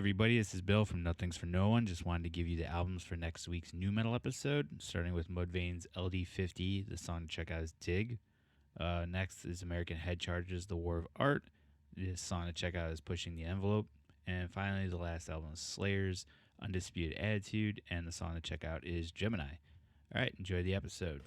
everybody. This is Bill from Nothing's for No One. Just wanted to give you the albums for next week's new metal episode, starting with Mudvayne's LD50. The song to check out is Dig. Next is American Head Charges, The War of Art. The song to check out is Pushing the Envelope. And finally, the last album is Slayer's Undisputed Attitude, and the song to check out is Gemini. All right, enjoy the episode.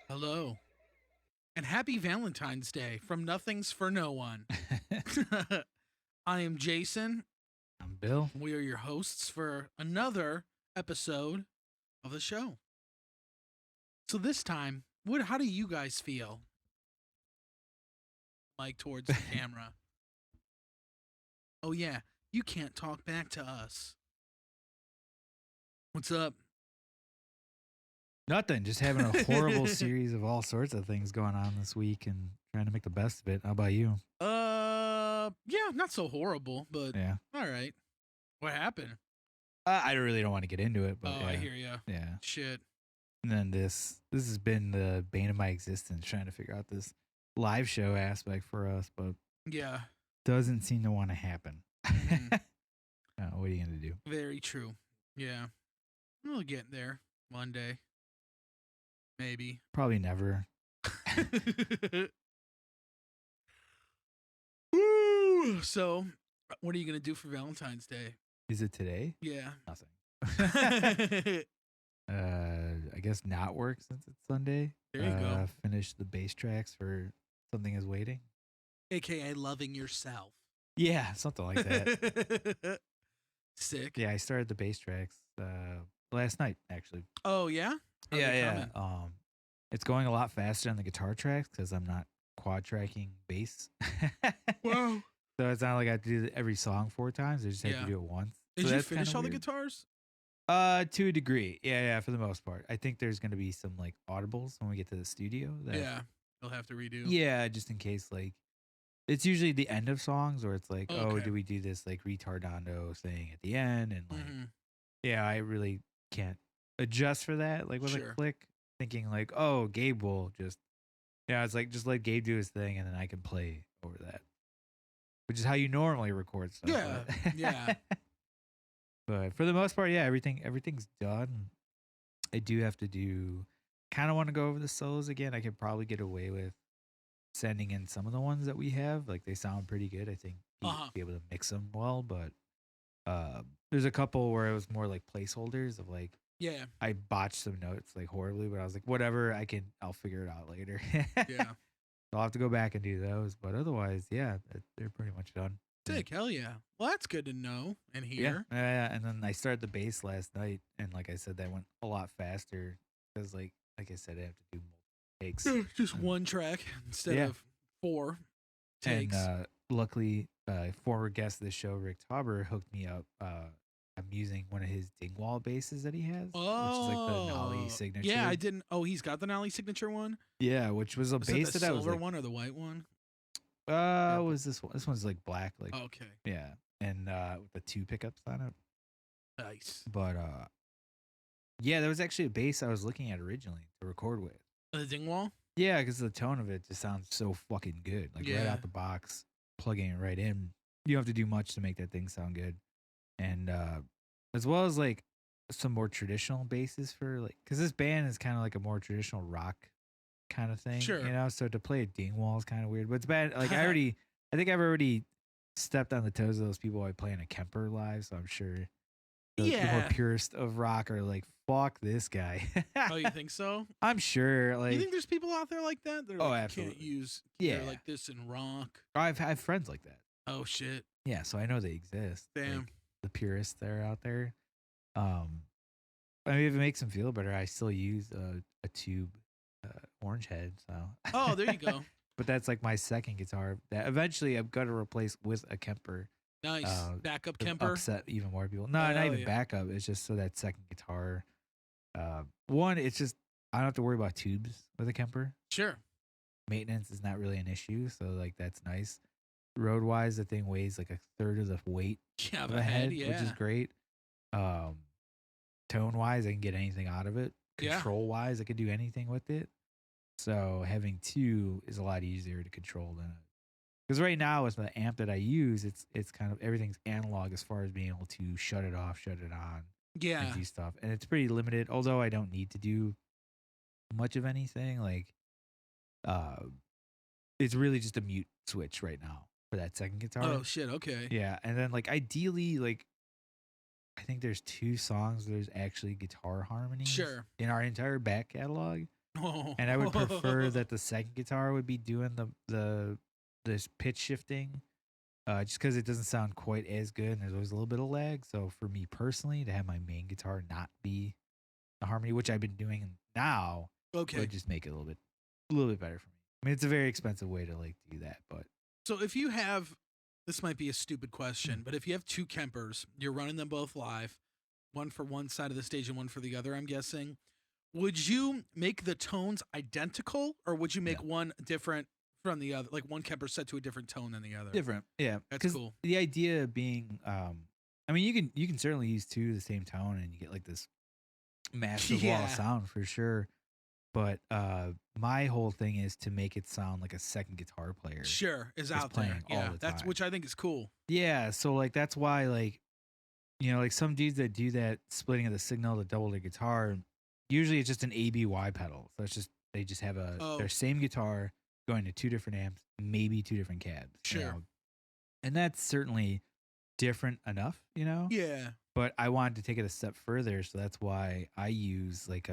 Hello, and happy Valentine's Day from Nothing's for No One. I am Jason. I'm Bill. We are your hosts for another episode of the show. So this time, how do you guys feel? Like towards the camera. Oh yeah, you can't talk back to us. What's up? Nothing. Just having a horrible series of all sorts of things going on this week and trying to make the best of it. How about you? Yeah, not so horrible, but Yeah. all right. What happened? I really don't want to get into it, but Oh, yeah. I hear ya. Yeah. Shit. And then this has been the bane of my existence, trying to figure out this live show aspect for us, but Yeah, doesn't seem to want to happen. Mhm. What are you gonna do? very true. Yeah, we'll get there one day, maybe. Probably never. Woo! So, what are you gonna do for Valentine's Day? Is it today? Yeah. Nothing. I guess not work since it's Sunday. There you go. Finish the bass tracks for Something Is Waiting. AKA loving yourself. Yeah, something like that. Sick. Yeah, I started the bass tracks last night actually. Oh yeah. How's it coming? It's going a lot faster on the guitar tracks because I'm not quad tracking bass. Wow. So it's not like I have to do every song 4 times. I just have Yeah. to do it once. Did So you that's finish kinda all the weird. guitars? To a degree. Yeah, for the most part. I think there's gonna be some like audibles when we get to the studio. Yeah. You'll have to redo. Yeah, just in case like it's usually the end of songs where it's like, oh, Okay. do we do this like retardando thing at the end? And like Mhm. yeah, I really can't adjust for that. Like with Sure. a click, thinking like, oh, Gabe will just, yeah, it's like just let Gabe do his thing and then I can play over that, which is how you normally record stuff. Yeah, but- yeah. But for the most part, yeah, everything's done. I do have to kind of want to go over the solos again. I could probably get away with sending in some of the ones that we have. Like they sound pretty good. I think you'd be able to mix them well, but there's a couple where it was more like placeholders of like Yeah. I botched some notes like horribly, but I was like, whatever, I'll figure it out later. Yeah. So I'll have to go back and do those, but otherwise, yeah, they're pretty much done. Sick. Hell yeah. Well, that's good to know and Yeah, hear. yeah, and then I started the bass last night, and like I said, that went a lot faster because, like I said, I have to do multiple takes. Just Um, one track instead yeah. of 4 And takes. luckily, former guest of the show, Rick Tauber, hooked me up. I'm using one of his Dingwall basses that he has, which is like the Nolly signature. Yeah, I didn't. Oh, he's got the Nolly signature one. Yeah, which was a Was that bass the that I was silver like, one or the white one? was this one? This one's like black, like Okay, yeah, and with the 2 pickups on it. nice. But yeah, there was actually a bass I was looking at originally to record with. The Dingwall. Yeah, because the tone of it just sounds so fucking good. Like right Yeah. out the box, plugging it right in. You don't have to do much to make that thing sound good. And as well as like some more traditional basses for like, because this band is kind of like a more traditional rock kind of thing. Sure. You know, so to play a Dingwall is kind of weird. But it's bad. Like I think I've already stepped on the toes of those people by playing a Kemper live. So I'm sure the more Yeah. purist of rock are like, fuck this guy. Oh, you think so? I'm sure. Like, You think there's people out there like that? They're Oh, like, you can't absolutely. use Yeah. like this in rock. I've had friends like that. Oh shit. Yeah, so I know they exist. Damn. Like, the purists that are out there. I mean, if it makes them feel better, I still use a tube orange head. So. Oh, there you go. But that's like my second guitar that eventually I'm gonna replace with a Kemper Nice. Backup to Kemper. upset even more people. No, not Hell even yeah. backup. It's just so that second guitar. One, it's just I don't have to worry about tubes with a Kemper. Sure. Maintenance is not really an issue, so like that's nice. Road wise, the thing weighs like a third of the weight Yeah, of the a head, head, which is yeah. great. Tone wise, I can get anything out of it. Yeah. Control wise, I could do anything with it. So having two is a lot easier to control than because right now with the amp that I use, it's kind of everything's analog as far as being able to shut it off, shut it on, Yeah. and do stuff. And it's pretty limited. Although I don't need to do much of anything, like it's really just a mute switch right now for that second guitar. Oh shit. Okay. Yeah, and then like ideally, like I think there's 2 songs there's actually guitar harmonies Sure. in our entire back catalog. Oh. And I would prefer that the second guitar would be doing this pitch shifting, just because it doesn't sound quite as good, and there's always a little bit of lag. So for me personally, to have my main guitar not be the harmony, which I've been doing now, Okay. would just make it a little bit better for me. I mean, it's a very expensive way to like do that, but So if you have, this might be a stupid Hmm. question, but if you have 2 Kempers, you're running them both live, one for one side of the stage and one for the other, I'm guessing. Would you make the tones identical, or would you make No. one different from the other? Like one Kemper set to a different tone than the other? different. Yeah, That's 'cause cool. the idea being, I mean, you can certainly use 2 the same tone, and you get like this massive wall Yeah. of sound for sure. But my whole thing is to make it sound like a second guitar player. Sure, is out there. playing all Yeah, the that's time. which I think is cool. Yeah, so like that's why like like some dudes that do that splitting of the signal to double their guitar, usually it's just an ABY pedal. So it's just they just have Oh. their same guitar going to 2 different amps, maybe 2 different cabs. Sure. And that's certainly different enough, Yeah. But I wanted to take it a step further, so that's why I use like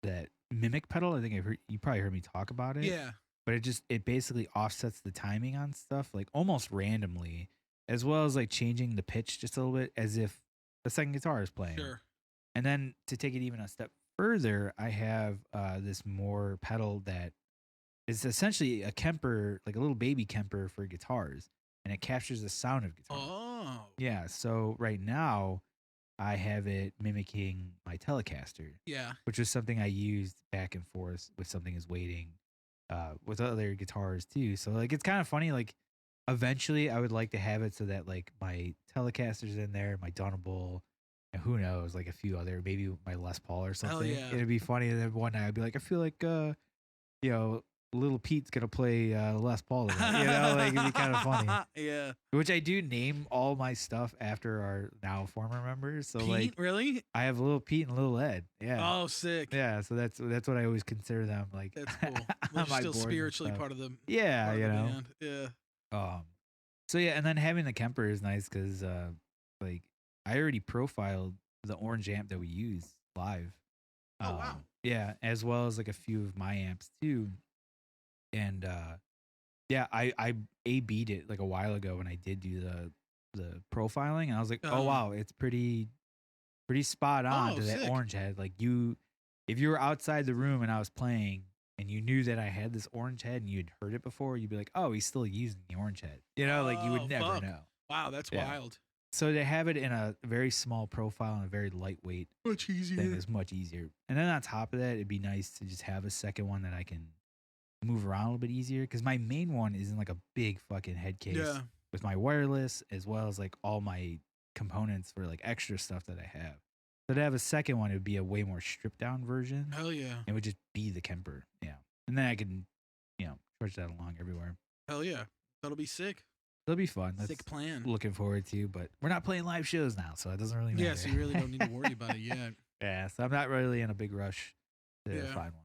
that mimic pedal. I think you probably heard me talk about it. Yeah. But it basically offsets the timing on stuff like almost randomly, as well as like changing the pitch just a little bit as if the second guitar is playing. Sure. And then to take it even a step further, I have this more pedal that is essentially a Kemper, like a little baby Kemper for guitars, and it captures the sound of guitar. Oh. Yeah. So right now, I have it mimicking my Telecaster, Yeah. which was something I used back and forth with Something Is Waiting, with other guitars too. So like it's kind of funny. Like eventually, I would like to have it so that like my Telecaster's in there, my Dunable, and who knows, like a few other, maybe my Les Paul or something. yeah. It'd be funny. And then one night I'd be like, I feel like Little Pete's gonna play Les Paul tonight. Like it'd be kind of funny. Yeah. Which I do name all my stuff after our now former members. So Pete, like really? I have Little Pete and Little Ed. Yeah. Oh, sick. Yeah, so that's what I always consider them. Like That's cool. on They're my still boards and spiritually stuff. part of the Yeah, part of the you know. band. Yeah. So yeah, and then having the Kemper is nice because like I already profiled the orange amp that we use live. Oh, wow. Yeah, as well as like a few of my amps too. And yeah, I A/B'd it like a while ago when I did do the profiling, and I was like, oh wow, it's pretty spot on to that sick. orange head. Like if you were outside the room and I was playing and you knew that I had this orange head and you'd heard it before, you'd be like, oh, he's still using the orange head. Like you Oh, would never fuck. know. Wow, that's Yeah. wild. So to have it in a very small profile and a very lightweight Much thing easier. is much easier. And then on top of that, it'd be nice to just have a second one that I can move around a little bit easier, because my main one is in like a big fucking head case Yeah. with my wireless as well as like all my components for like extra stuff that I have. So to have a second one, it would be a way more stripped down version. Hell yeah. It would just be the Kemper. Yeah. And then I can, push that along everywhere. Hell yeah. That'll be sick. It'll be fun. That's Sick plan. looking forward to, but we're not playing live shows now, so it doesn't really matter. Yeah, so you really don't need to worry about it yet. Yeah, so I'm not really in a big rush to Yeah. find one.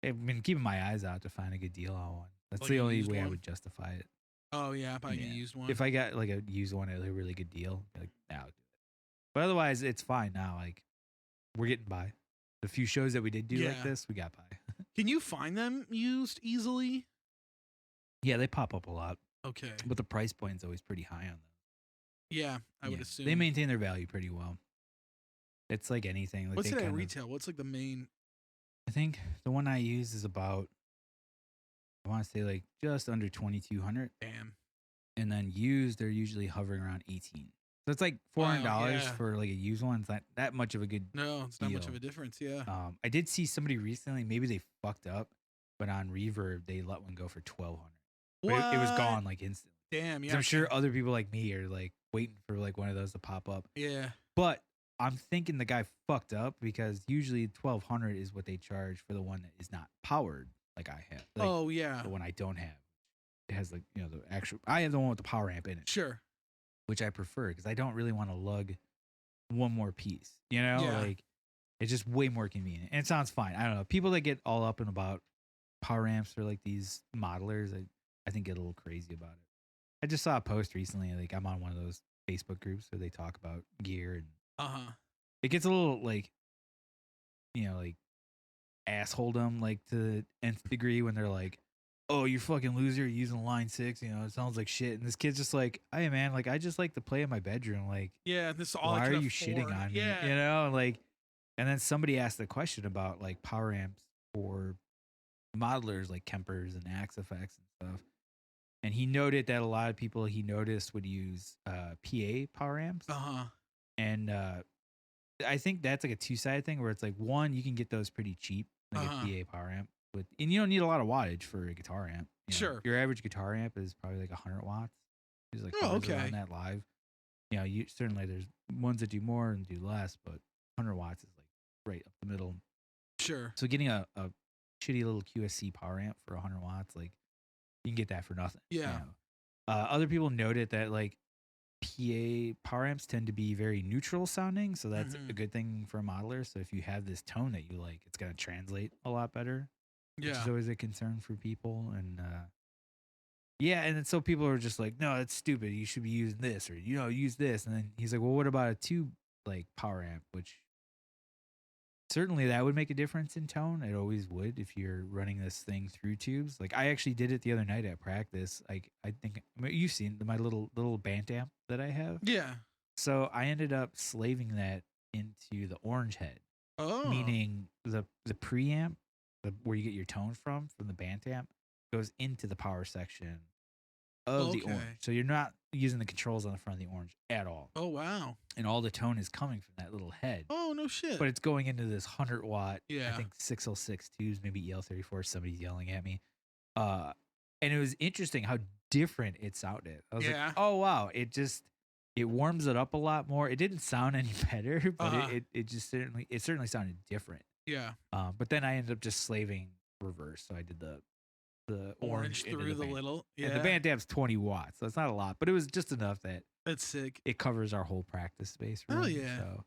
I've been keeping my eyes out to find a good deal on one. That's Like the a only used way I one? would justify it. Oh yeah, probably Yeah. a used one. If I got like a used one at a really good deal, I'd be like, nah, I'll do it. But otherwise, it's fine now. Like, we're getting by. The few shows that we did do Yeah. like this, we got by. Can you find them used easily? Yeah, they pop up a lot, Okay. but the price point's always pretty high on them. Yeah, I would Yeah, assume. they maintain their value pretty well. It's like anything. Like What's they it at kind of- retail? What's like the main? I think the one I use is about, I want to say like just under 2,200. Damn. and then used they're usually hovering around 18. So it's like Wow, $400 yeah. for like a used one. It's not that much of a good No, it's not much of deal. a difference. Yeah. I did see somebody recently, maybe they fucked up, but on Reverb they let one go for 1,200. But it was What? gone like instantly. Damn. 'Cause Yeah. I'm sure other people like me are like waiting for like one of those to pop up. Yeah. But I'm thinking the guy fucked up because usually 1,200 is what they charge for the one that is not powered like I have. Like Oh yeah. the one I don't have. It has like, you know, the actual I have the one with the power amp in it, Sure. which I prefer because I don't really want to lug one more piece. You know, Yeah. like it's just way more convenient. And it sounds fine. I don't know. People that get all up and about power amps or like these modelers, I think get a little crazy about it. I just saw a post recently, like I'm on one of those Facebook groups where they talk about gear and Uh-huh. it gets a little like, you know, like assholedom like to the nth degree when they're like, oh, you fucking loser, you're using line 6, you know, it sounds like shit. And this kid's just like, hey man, like I just like to play in my bedroom. Like, Yeah. This is all I why are can you afford. shitting on me? Yeah. You know, and like, and then somebody asked the question about like power amps for modelers like Kempers and Axe Effects and stuff. And he noted that a lot of people he noticed would use PA power amps. Uh-huh. And I think that's like a two-sided thing where it's like one, you can get those pretty cheap, like Uh-huh. a PA power amp with, and you don't need a lot of wattage for a guitar amp. You know, Sure. your average guitar amp is probably like 100 watts. It's like Oh, hovers okay. around that live. You know, you certainly there's ones that do more and do less, but 100 watts is like right up the middle. Sure. So getting a shitty little QSC power amp for 100 watts, like you can get that for nothing. you Yeah. know. Other people noted that like PA power amps tend to be very neutral sounding, so that's a Mhm. good thing for a modeler. So if you have this tone that you like, it's gonna translate a lot better, which Yeah. is always a concern for people. And yeah, and then so people are just like, no, it's stupid. You should be using this, or you know, use this. And then he's like, well, what about a tube like power amp? Which certainly that would make a difference in tone. It always would if you're running this thing through tubes. Like I actually did it the other night at practice. Like I think you've seen my little band amp that I have. Yeah. So I ended up slaving that into the orange head, Oh. meaning the preamp, where you get your tone from the band amp, goes into the power section of the Okay. orange. So you're not using the controls on the front of the orange at all, Oh wow. and all the tone is coming from that little head. Oh no shit. But it's going into this 100-watt, I Yeah. think 606 tubes, maybe EL34. Somebody's yelling at me. And it was interesting how different it sounded. I was Yeah. like, oh wow, it warms it up a lot more. It didn't sound any better, but Uh-huh. it certainly sounded different. Yeah. But then I ended up just slaving reverse. So I did the Orange into through the band. little. And Yeah. the band amp's 20 watts, so it's not a lot, but it was just enough that That's sick. it covers our whole practice space. Oh, room. yeah. So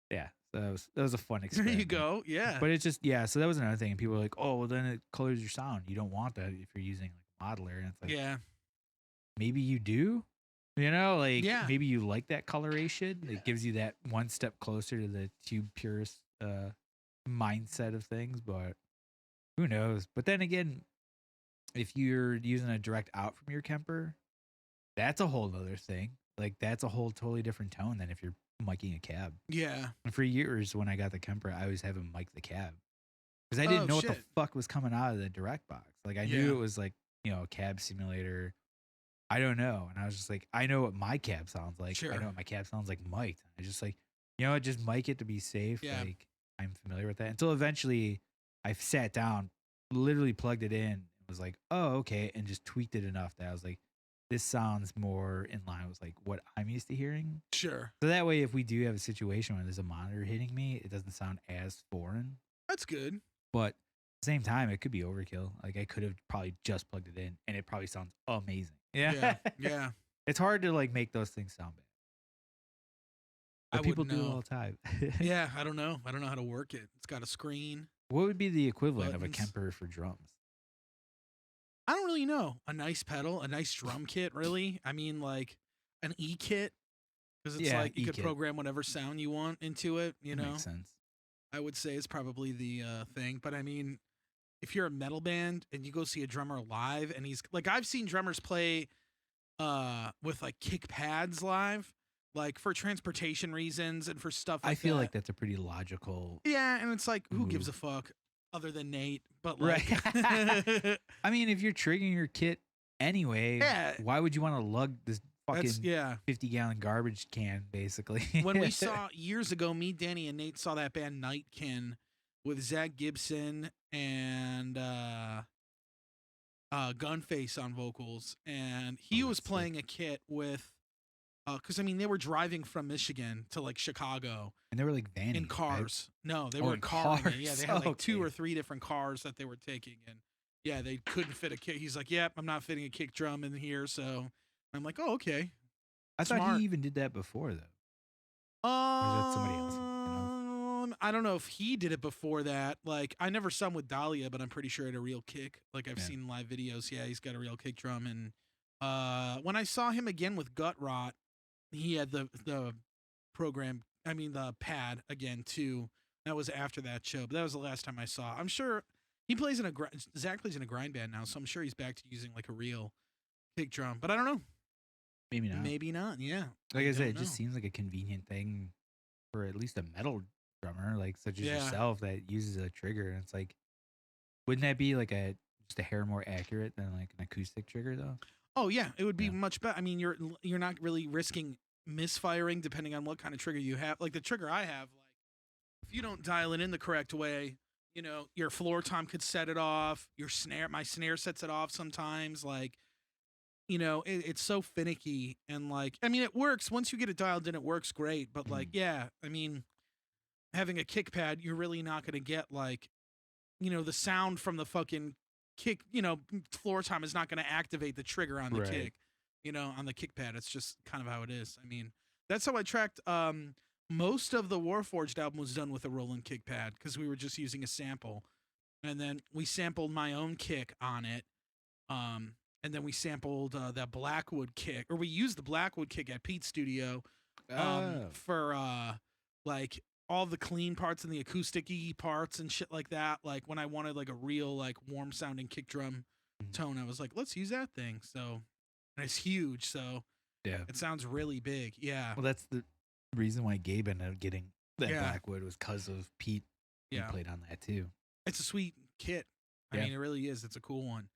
yeah, so that was a fun There experiment. you go. Yeah. But it's just so that was another thing. And people were like, oh, well then it colors your sound. You don't want that if you're using like a modeler. And it's like, yeah. maybe you do. You know, like Yeah. maybe you like that coloration. It gives you that one step closer to the tube purist mindset of things, but who knows? But then again, if you're using a direct out from your Kemper, that's a whole other thing. Like that's a whole totally different tone than if you're miking a cab. Yeah. And for years when I got the Kemper, I was having mic the cab because I didn't Oh, know what the shit. fuck was coming out of the direct box. Like I Yeah. knew it was like, you know, a cab simulator. I don't know. And I was just like, I know what my cab sounds like. I Sure. know what my cab sounds like mic'd. I just like, you know, just mic it to be safe. Yeah. Like I'm familiar with that. Until eventually I sat down, literally plugged it in, and was like, oh, okay, and just tweaked it enough that I was like, this sounds more in line with like what I'm used to hearing. Sure. So that way, if we do have a situation where there's a monitor hitting me, it doesn't sound as foreign. That's good. But at the same time, it could be overkill. Like I could have probably just plugged it in, and it probably sounds amazing. Yeah, Yeah. Yeah. it's hard to like make those things sound bad. I But people wouldn't do it know. all the time. Yeah. I don't know. I don't know how to work it. It's got a screen. What would be the equivalent of a Buttons. Kemper for drums? I don't really know. A nice pedal, a nice drum kit, really. I mean, like an E kit, because it's Yeah, like you could E-kit. program whatever sound you want into it. You That know, makes sense. I would say is probably the thing. But I mean, if you're a metal band and you go see a drummer live, and he's like, I've seen drummers play with like kick pads live, like for transportation reasons and for stuff like I feel that. like that's a pretty logical. Yeah, and it's like, who gives a move. fuck other than Nate? But Right. like, I mean, if you're triggering your kit anyway. Yeah. Why would you want to lug this fucking That's 50-gallon garbage can, basically? When we saw years ago, me, Danny, and Nate saw that band Nightkin with Zach Gibson and Gunface on vocals, and he was that's sick. playing a kit with, because I mean they were driving from Michigan to like Chicago And they were like vanning, in right? cars. No, they Oh, were in carring it. Yeah, cars. they had like 2 Okay. or 3 different cars that they were taking, and yeah, they couldn't fit a kick. He's like, "Yep, I'm not fitting a kick drum in here." So I'm like, "Oh, okay." I thought Smart. he even did that before, though. Or is that somebody else? I don't know if he did it before that. Like, I never saw him with Dahlia, but I'm pretty sure he had a real kick. Like, I've Yeah. seen live videos. Yeah, he's got a real kick drum. And when I saw him again with Gut Rot, he had the program. I mean, the pad again too. That was after that show, but that was the last time I saw. I'm sure he plays in Zach plays in a grind band now, so I'm sure he's back to using like a real kick drum. But I don't know. Maybe not. Maybe not. Yeah. Like I said, don't it just know. seems like a convenient thing for at least a metal drummer, like such as Yeah. yourself, that uses a trigger. And it's like, wouldn't that be like just a hair more accurate than like an acoustic trigger, though? Oh yeah, it would be Yeah. much better. I mean, you're not really risking misfiring depending on what kind of trigger you have. Like the trigger I have, like if you don't dial it in the correct way, you know, your floor tom could set it off. My snare sets it off sometimes. Like, you know, it's so finicky and like, I mean, it works once you get it dialed in. It works great, but like, yeah, I mean, having a kick pad, you're really not going to get like, you know, the sound from the fucking kick, you know, floor tom is not going to activate the trigger on the Right. kick, you know, on the kick pad. It's just kind of how it is. I mean, that's how I tracked most of the Warforged album was done with a Roland kick pad because we were just using a sample. And then we sampled my own kick on it. And then we sampled that Blackwood kick, or we used the Blackwood kick at Pete's studio for like all the clean parts and the acoustic-y parts and shit like that. Like when I wanted like a real like warm sounding kick drum tone, I was like, let's use that thing. So, and it's huge, so Yeah. it sounds really big. Yeah, Well, that's the reason why Gabe ended up getting that Yeah. Blackwood was because of Pete. He yeah. played on that too. It's a sweet kit. I Yeah. mean, it really is. It's a cool one.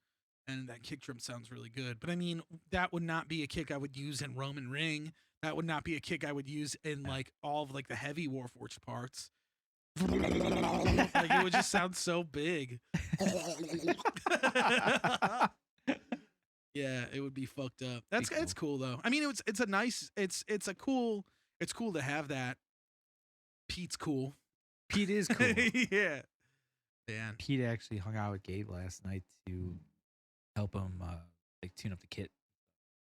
And that kick drum sounds really good. But I mean, that would not be a kick I would use in Roman Ring. That would not be a kick I would use in like all of like the heavy Warforged parts. Like it would just sound so big. Yeah, it would be fucked up. That's cool. It's cool though. I mean, it's a nice it's cool to have that. Pete's cool. Pete is cool. Yeah. Man. Pete actually hung out with Gabe last night to help him like tune up the kit.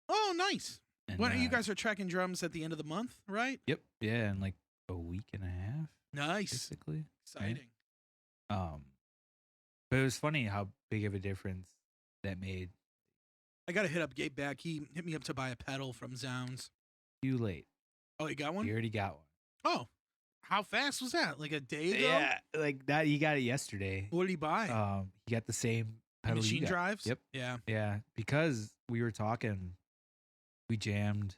Oh, nice. And, When you guys are tracking drums at the end of the month, right? Yep. Yeah, in like a week and a half, Nice. basically. Exciting. But it was funny how big of a difference that made. I got to hit up Gabe back. He hit me up to buy a pedal from Zounds. Too late. Oh, he got one? You already got one. Oh, how fast was that? Like a day ago? Yeah, like that. You got it yesterday. What did he buy? He got the same The pedal you machine got. drives? Yep. Yeah. Yeah, because we were talking, we jammed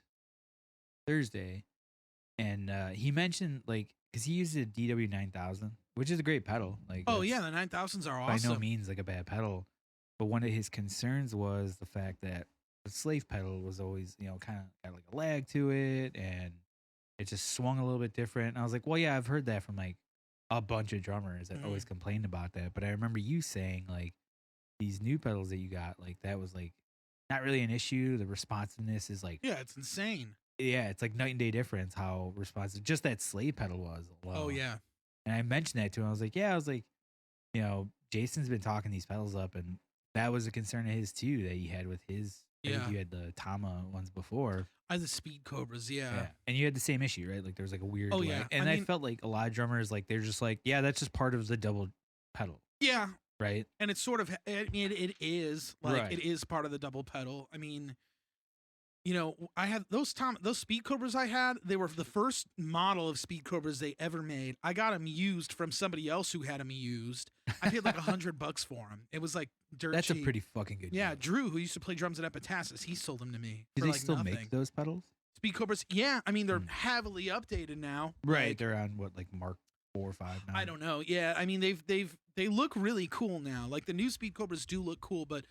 Thursday, and he mentioned like because he used a DW 9000, which is a great pedal. Like, Oh, that's yeah. The 9000s are by awesome. no means like a bad pedal, but one of his concerns was the fact that the slave pedal was always, you know, kind of got like a lag to it, and it just swung a little bit different. And I was like, well, yeah, I've heard that from like a bunch of drummers that always complained about that, but I remember you saying like these new pedals that you got, like that was like not really an issue. The responsiveness is like, Yeah, it's insane. yeah, it's like night and day difference how responsive just that slave pedal was. Oh, alone. yeah. And I mentioned that to him. I was like, yeah, I was like, you know, Jason's been talking these pedals up, and that was a concern of his too that he had with his. I think Yeah. you had the Tama ones before. I had the Speed Cobras. Yeah. And you had the same issue, right? Like there was like a weird. Oh, lag. yeah. And I I mean- felt like a lot of drummers, like they're just like, yeah, that's just part of the double pedal, Yeah. right? And it's sort of, I mean, it is like, Right. it is part of the double pedal. I mean, you know, I had those Speed Cobras I had, they were the first model of Speed Cobras they ever made. I got them used from somebody else who had them used. I paid like $100 for them. It was like dirt That's cheap. a pretty fucking good. Yeah, deal. Drew, who used to play drums at Epitasis, he sold them to me. Do for they like still nothing. make those pedals? Speed Cobras? Yeah, I mean they're Hmm. heavily updated now. Right. Like, They're on what, like Mark 4 or 5 now? I don't know. Yeah, I mean they look really cool now. Like the new Speed Cobras do look cool, but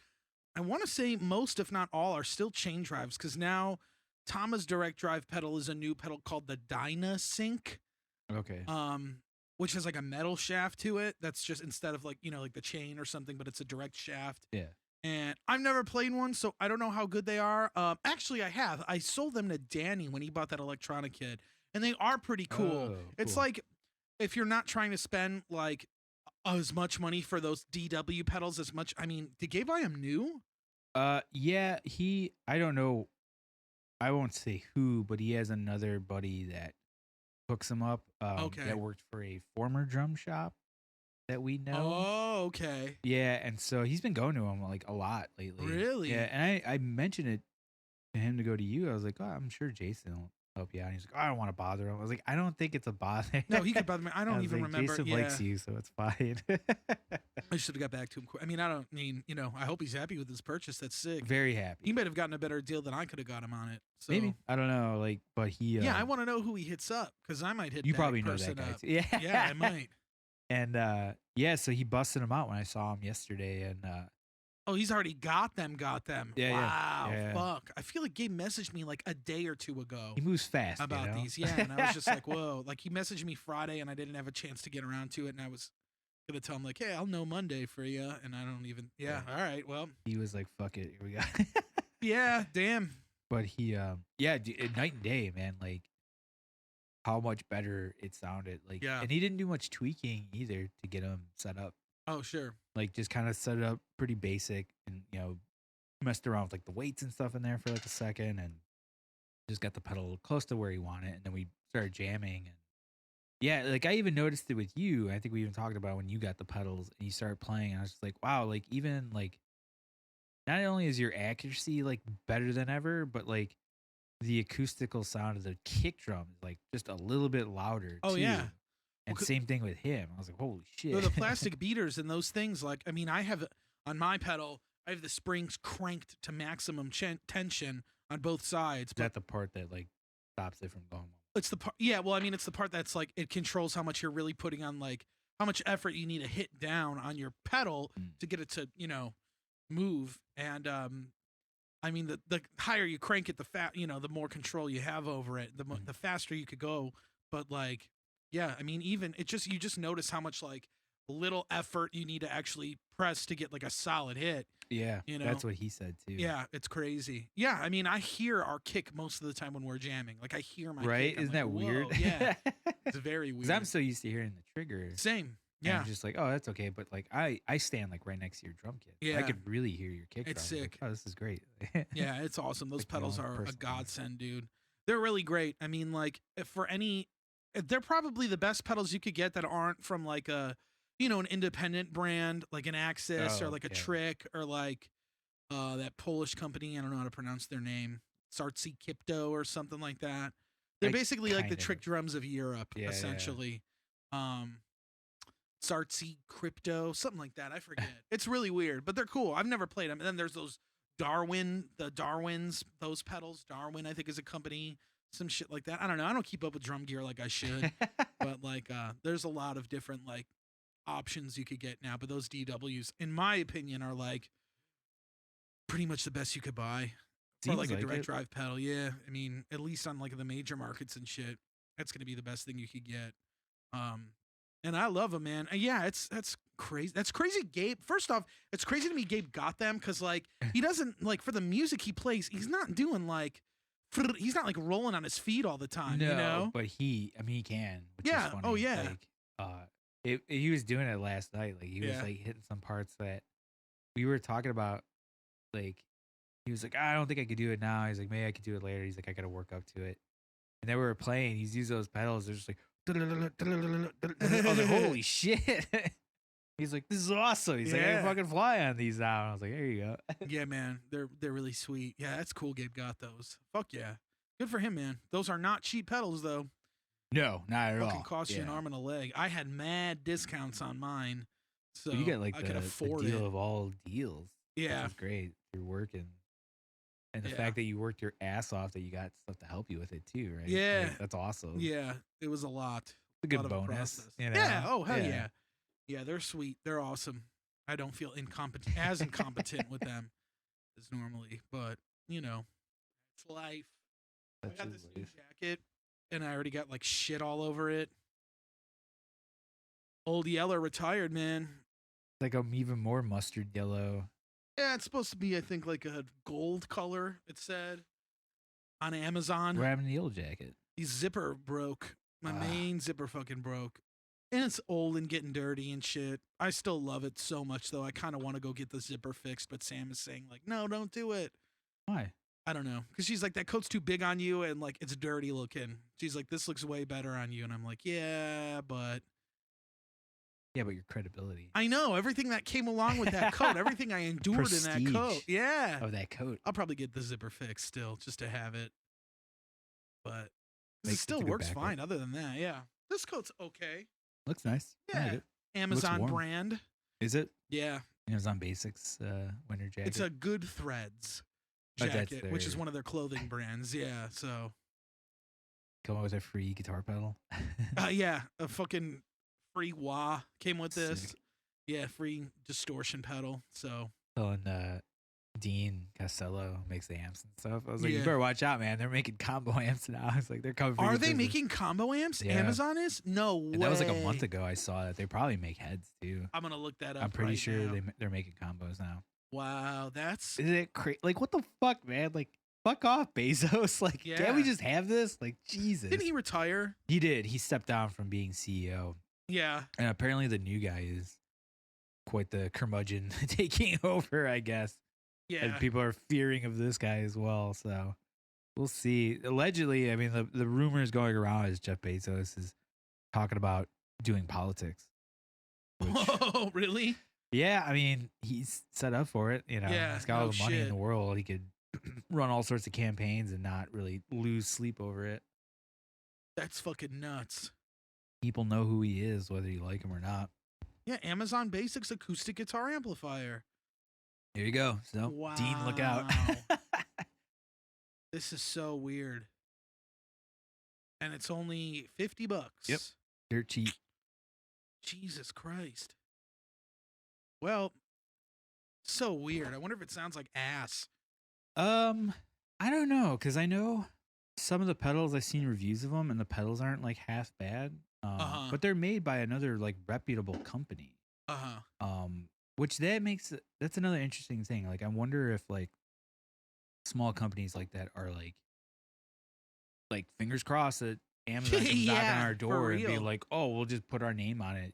I want to say most, if not all, are still chain drives because now Tama's direct drive pedal is a new pedal called the Dynasync, Okay. which has like a metal shaft to it. That's just instead of like like the chain or something, but it's a direct shaft. Yeah. And I've never played one, so I don't know how good they are. Actually, I have. I sold them to Danny when he bought that electronic kit, and they are pretty cool. Oh, It's cool. like if you're not trying to spend like as much money for those DW pedals as much. I mean, did Gabe buy them new? Yeah, I don't know, I won't say who, but he has another buddy that hooks him up, Okay. that worked for a former drum shop that we know. Oh, okay. Yeah, and so he's been going to him like a lot lately. Really? Yeah, and I mentioned it to him to go to you. I was like, oh, I'm sure Jason will help you out. And he's like, oh, I don't want to bother him. I was like, I don't think it's a bother. No, he could bother me. I I don't was even like, remember. Jason Yeah. likes you, so it's fine. I should have got back to him. I mean, I don't mean, I hope he's happy with his purchase. That's sick. Very happy. He might have gotten a better deal than I could have got him on it. So. Maybe, I don't know, like, but he. Yeah, I want to know who he hits up because I might hit. You that probably know person that guy up. too. Yeah, Yeah, I might. And yeah, so he busted him out when I saw him yesterday, and Oh, he's already got them. Yeah, yeah, Wow. yeah. Fuck. I feel like Gabe messaged me like a day or two ago he moves fast about you know? these. Yeah, and I was just like, whoa. Like he messaged me Friday, and I didn't have a chance to get around to it, and I was gonna tell him like, hey, I'll know Monday for you, and I don't even. Yeah. All right. Well. He was like, "Fuck it, here we go." Yeah. Damn. But he, yeah, night and day, man. Like how much better it sounded. Like, Yeah. and he didn't do much tweaking either to get him set up. Oh, sure. Like, just kind of set it up pretty basic, and messed around with like the weights and stuff in there for like a second, and just got the pedal close to where he wanted, and then we started jamming. And yeah, like I even noticed it with you. I think we even talked about when you got the pedals and you started playing, and I was just like, wow, like even like not only is your accuracy like better than ever, but like the acoustical sound of the kick drum is like just a little bit louder. Oh, too. yeah. And Well, same thing with him. I was like, holy shit. The plastic beaters and those things. Like, I mean, I have on my pedal, I have the springs cranked to maximum tension on both sides. Is But that the part that like stops it from going? it's the part. Yeah. Well, I mean, it's the part that's like it controls how much you're really putting on, like how much effort you need to hit down on your pedal to get it to move. And I mean, the higher you crank it, the more control you have over it. The faster you could go. But like, yeah, I mean, even you just notice how much like little effort you need to actually press to get like a solid hit. Yeah, that's what he said too. Yeah, it's crazy. Yeah, I mean, I hear our kick most of the time when we're jamming. Like I hear my right? kick. I'm Isn't like, that weird? "Whoa." Yeah, it's very weird. Because I'm so used to hearing the trigger. Same. And Yeah, I'm just like, oh, that's okay. But like, I stand like right next to your drum kit. Yeah. I could really hear your kick It's drum. I'm like, sick. oh, this is great. yeah, it's awesome. Those Like my pedals own are a personal- godsend, dude. They're really great. I mean, like they're probably the best pedals you could get that aren't from like an independent brand like an Axis or Oh, like a yeah. Trick or like that Polish company. I don't know how to pronounce their name. Sartsi Kipto or something like that. They're I basically like the kinda- trick drums of Europe, Yeah, yeah. essentially. Sartsi Crypto, something like that. I forget. It's really weird, but they're cool. I've never played them. And then there's those Darwins, those pedals. Darwin, I think, is a company. Some shit like that. I don't know. I don't keep up with drum gear like I should. But like there's a lot of different like options you could get now. But those DWs, in my opinion, are like pretty much the best you could buy. Or Seems like a like direct it. drive pedal. Yeah. I mean, at least on like the major markets and shit, that's gonna be the best thing you could get. And I love them, man. And yeah, that's crazy. That's crazy. Gabe, first off, it's crazy to me Gabe got them because like he doesn't like for the music he plays, he's not doing like he's not like rolling on his feet all the time, No, you know? but he can. Which Yeah, Is funny. oh, yeah. Like, he was doing it last night. Like he was Yeah. like hitting some parts that we were talking about. Like he was like, I don't think I could do it now. He's like, maybe I could do it later. He's like, I got to work up to it. And then we were playing. He's used those pedals. They're just like, I was like, holy shit. He's like, this is awesome. He's like, I Yeah. can fucking fly on these now. And I was like, there you go. Yeah, man. They're really sweet. Yeah, that's cool Gabe got those. Fuck yeah. Good for him, man. Those are not cheap pedals though. No, not at all. Fucking cost you an Yeah. arm and a leg. I had mad discounts on mine. So But you get like I the, could the afford deal it. of all deals. Yeah. Which is great. You're working. And the Yeah. fact that you worked your ass off that you got stuff to help you with it too, right? Yeah. Like, that's awesome. Yeah. It was a lot. It's a good lot of a bonus. process. You know? Yeah. Oh hell yeah. Yeah, they're sweet. They're awesome. I don't feel incompetent with them. is normally, but you know, it's life. I That's got his this new life. jacket, and I already got like shit all over it. Old Yeller retired, man. Like even more mustard yellow. Yeah, it's supposed to be, I think, like a gold color. It said on Amazon. What happened to the old jacket? The zipper broke. My Ah. main zipper fucking broke. And it's old and getting dirty and shit. I still love it so much, though. I kind of want to go get the zipper fixed, but Sam is saying, like, no, don't do it. Why? I don't know. Because she's like, that coat's too big on you and, like, it's dirty looking. She's like, this looks way better on you. And I'm like, yeah, but. Yeah, but your credibility I know. Everything that came along with that coat, everything I endured in that coat. Prestige. Yeah. of that coat. I'll probably get the zipper fixed still just to have it. But it Makes- still it's a good works backup. fine other than that. Yeah. This coat's okay. Looks nice. I like Yeah. it. Amazon warm. brand. Is it? Yeah. Amazon Basics winter jacket. It's a Good Threads Oh, that's jacket, which is their- one of their clothing brands. Yeah. So, Come with a free guitar pedal. yeah. A fucking free wah came with this. Sick. Yeah. Free distortion pedal. So, And Dean Costello makes the amps and stuff. I was like, Yeah. you better watch out, man. They're making combo amps now. I was like, they're coming for are your they business. making combo amps? Yeah. Amazon is? No way. And that was like a month ago. I saw that. They probably make heads too. I'm going to look that up. I'm pretty right sure now. they're making combos now. Wow. That's. Is it crazy? Like, what the fuck, man? Like, fuck off, Bezos. Like, can't we Yeah. just have this? Like, Jesus. Didn't he retire? He did. He stepped down from being CEO. Yeah. And apparently the new guy is quite the curmudgeon taking over, I guess. Yeah. And people are fearing of this guy as well. So we'll see. Allegedly, I mean, the rumors going around is Jeff Bezos is talking about doing politics. Which, Whoa, really? yeah, I mean, he's set up for it. You know, Yeah, he's got all no the money in shit. the world. He could run all sorts of campaigns and not really lose sleep over it. That's fucking nuts. People know who he is, whether you like him or not. Yeah, Amazon Basics acoustic guitar amplifier. There you go. So, Dean, look out. Wow. This is so weird. And it's only $50. Yep. Dirt cheap. Jesus Christ. Well, so weird. I wonder if it sounds like ass. I don't know, because I know some of the pedals I've seen reviews of them, and the pedals aren't like half bad. Uh-huh. But they're made by another like reputable company. Uh-huh. Which that's another interesting thing. Like, I wonder if like small companies like that are like fingers crossed that Amazon comes knocking Yeah, on our for door and be real. like, oh, we'll just put our name on it.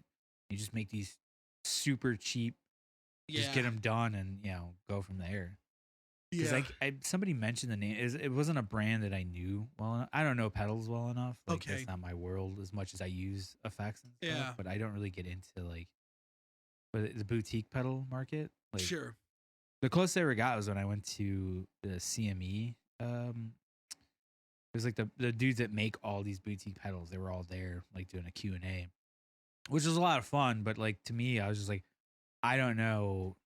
You just make these super cheap, just get them done, and go from there. Because Yeah. like somebody mentioned the name. It wasn't a brand that I knew well enough. I don't know pedals well enough. Like, Okay. that's not my world as much as I use effects and stuff. Yeah. But I don't really get into like the boutique pedal market. Like, Sure. the closest I ever got was when I went to the CME. It was like the dudes that make all these boutique pedals. They were all there, like doing a Q&A, which was a lot of fun. But like to me, I was just like, I don't know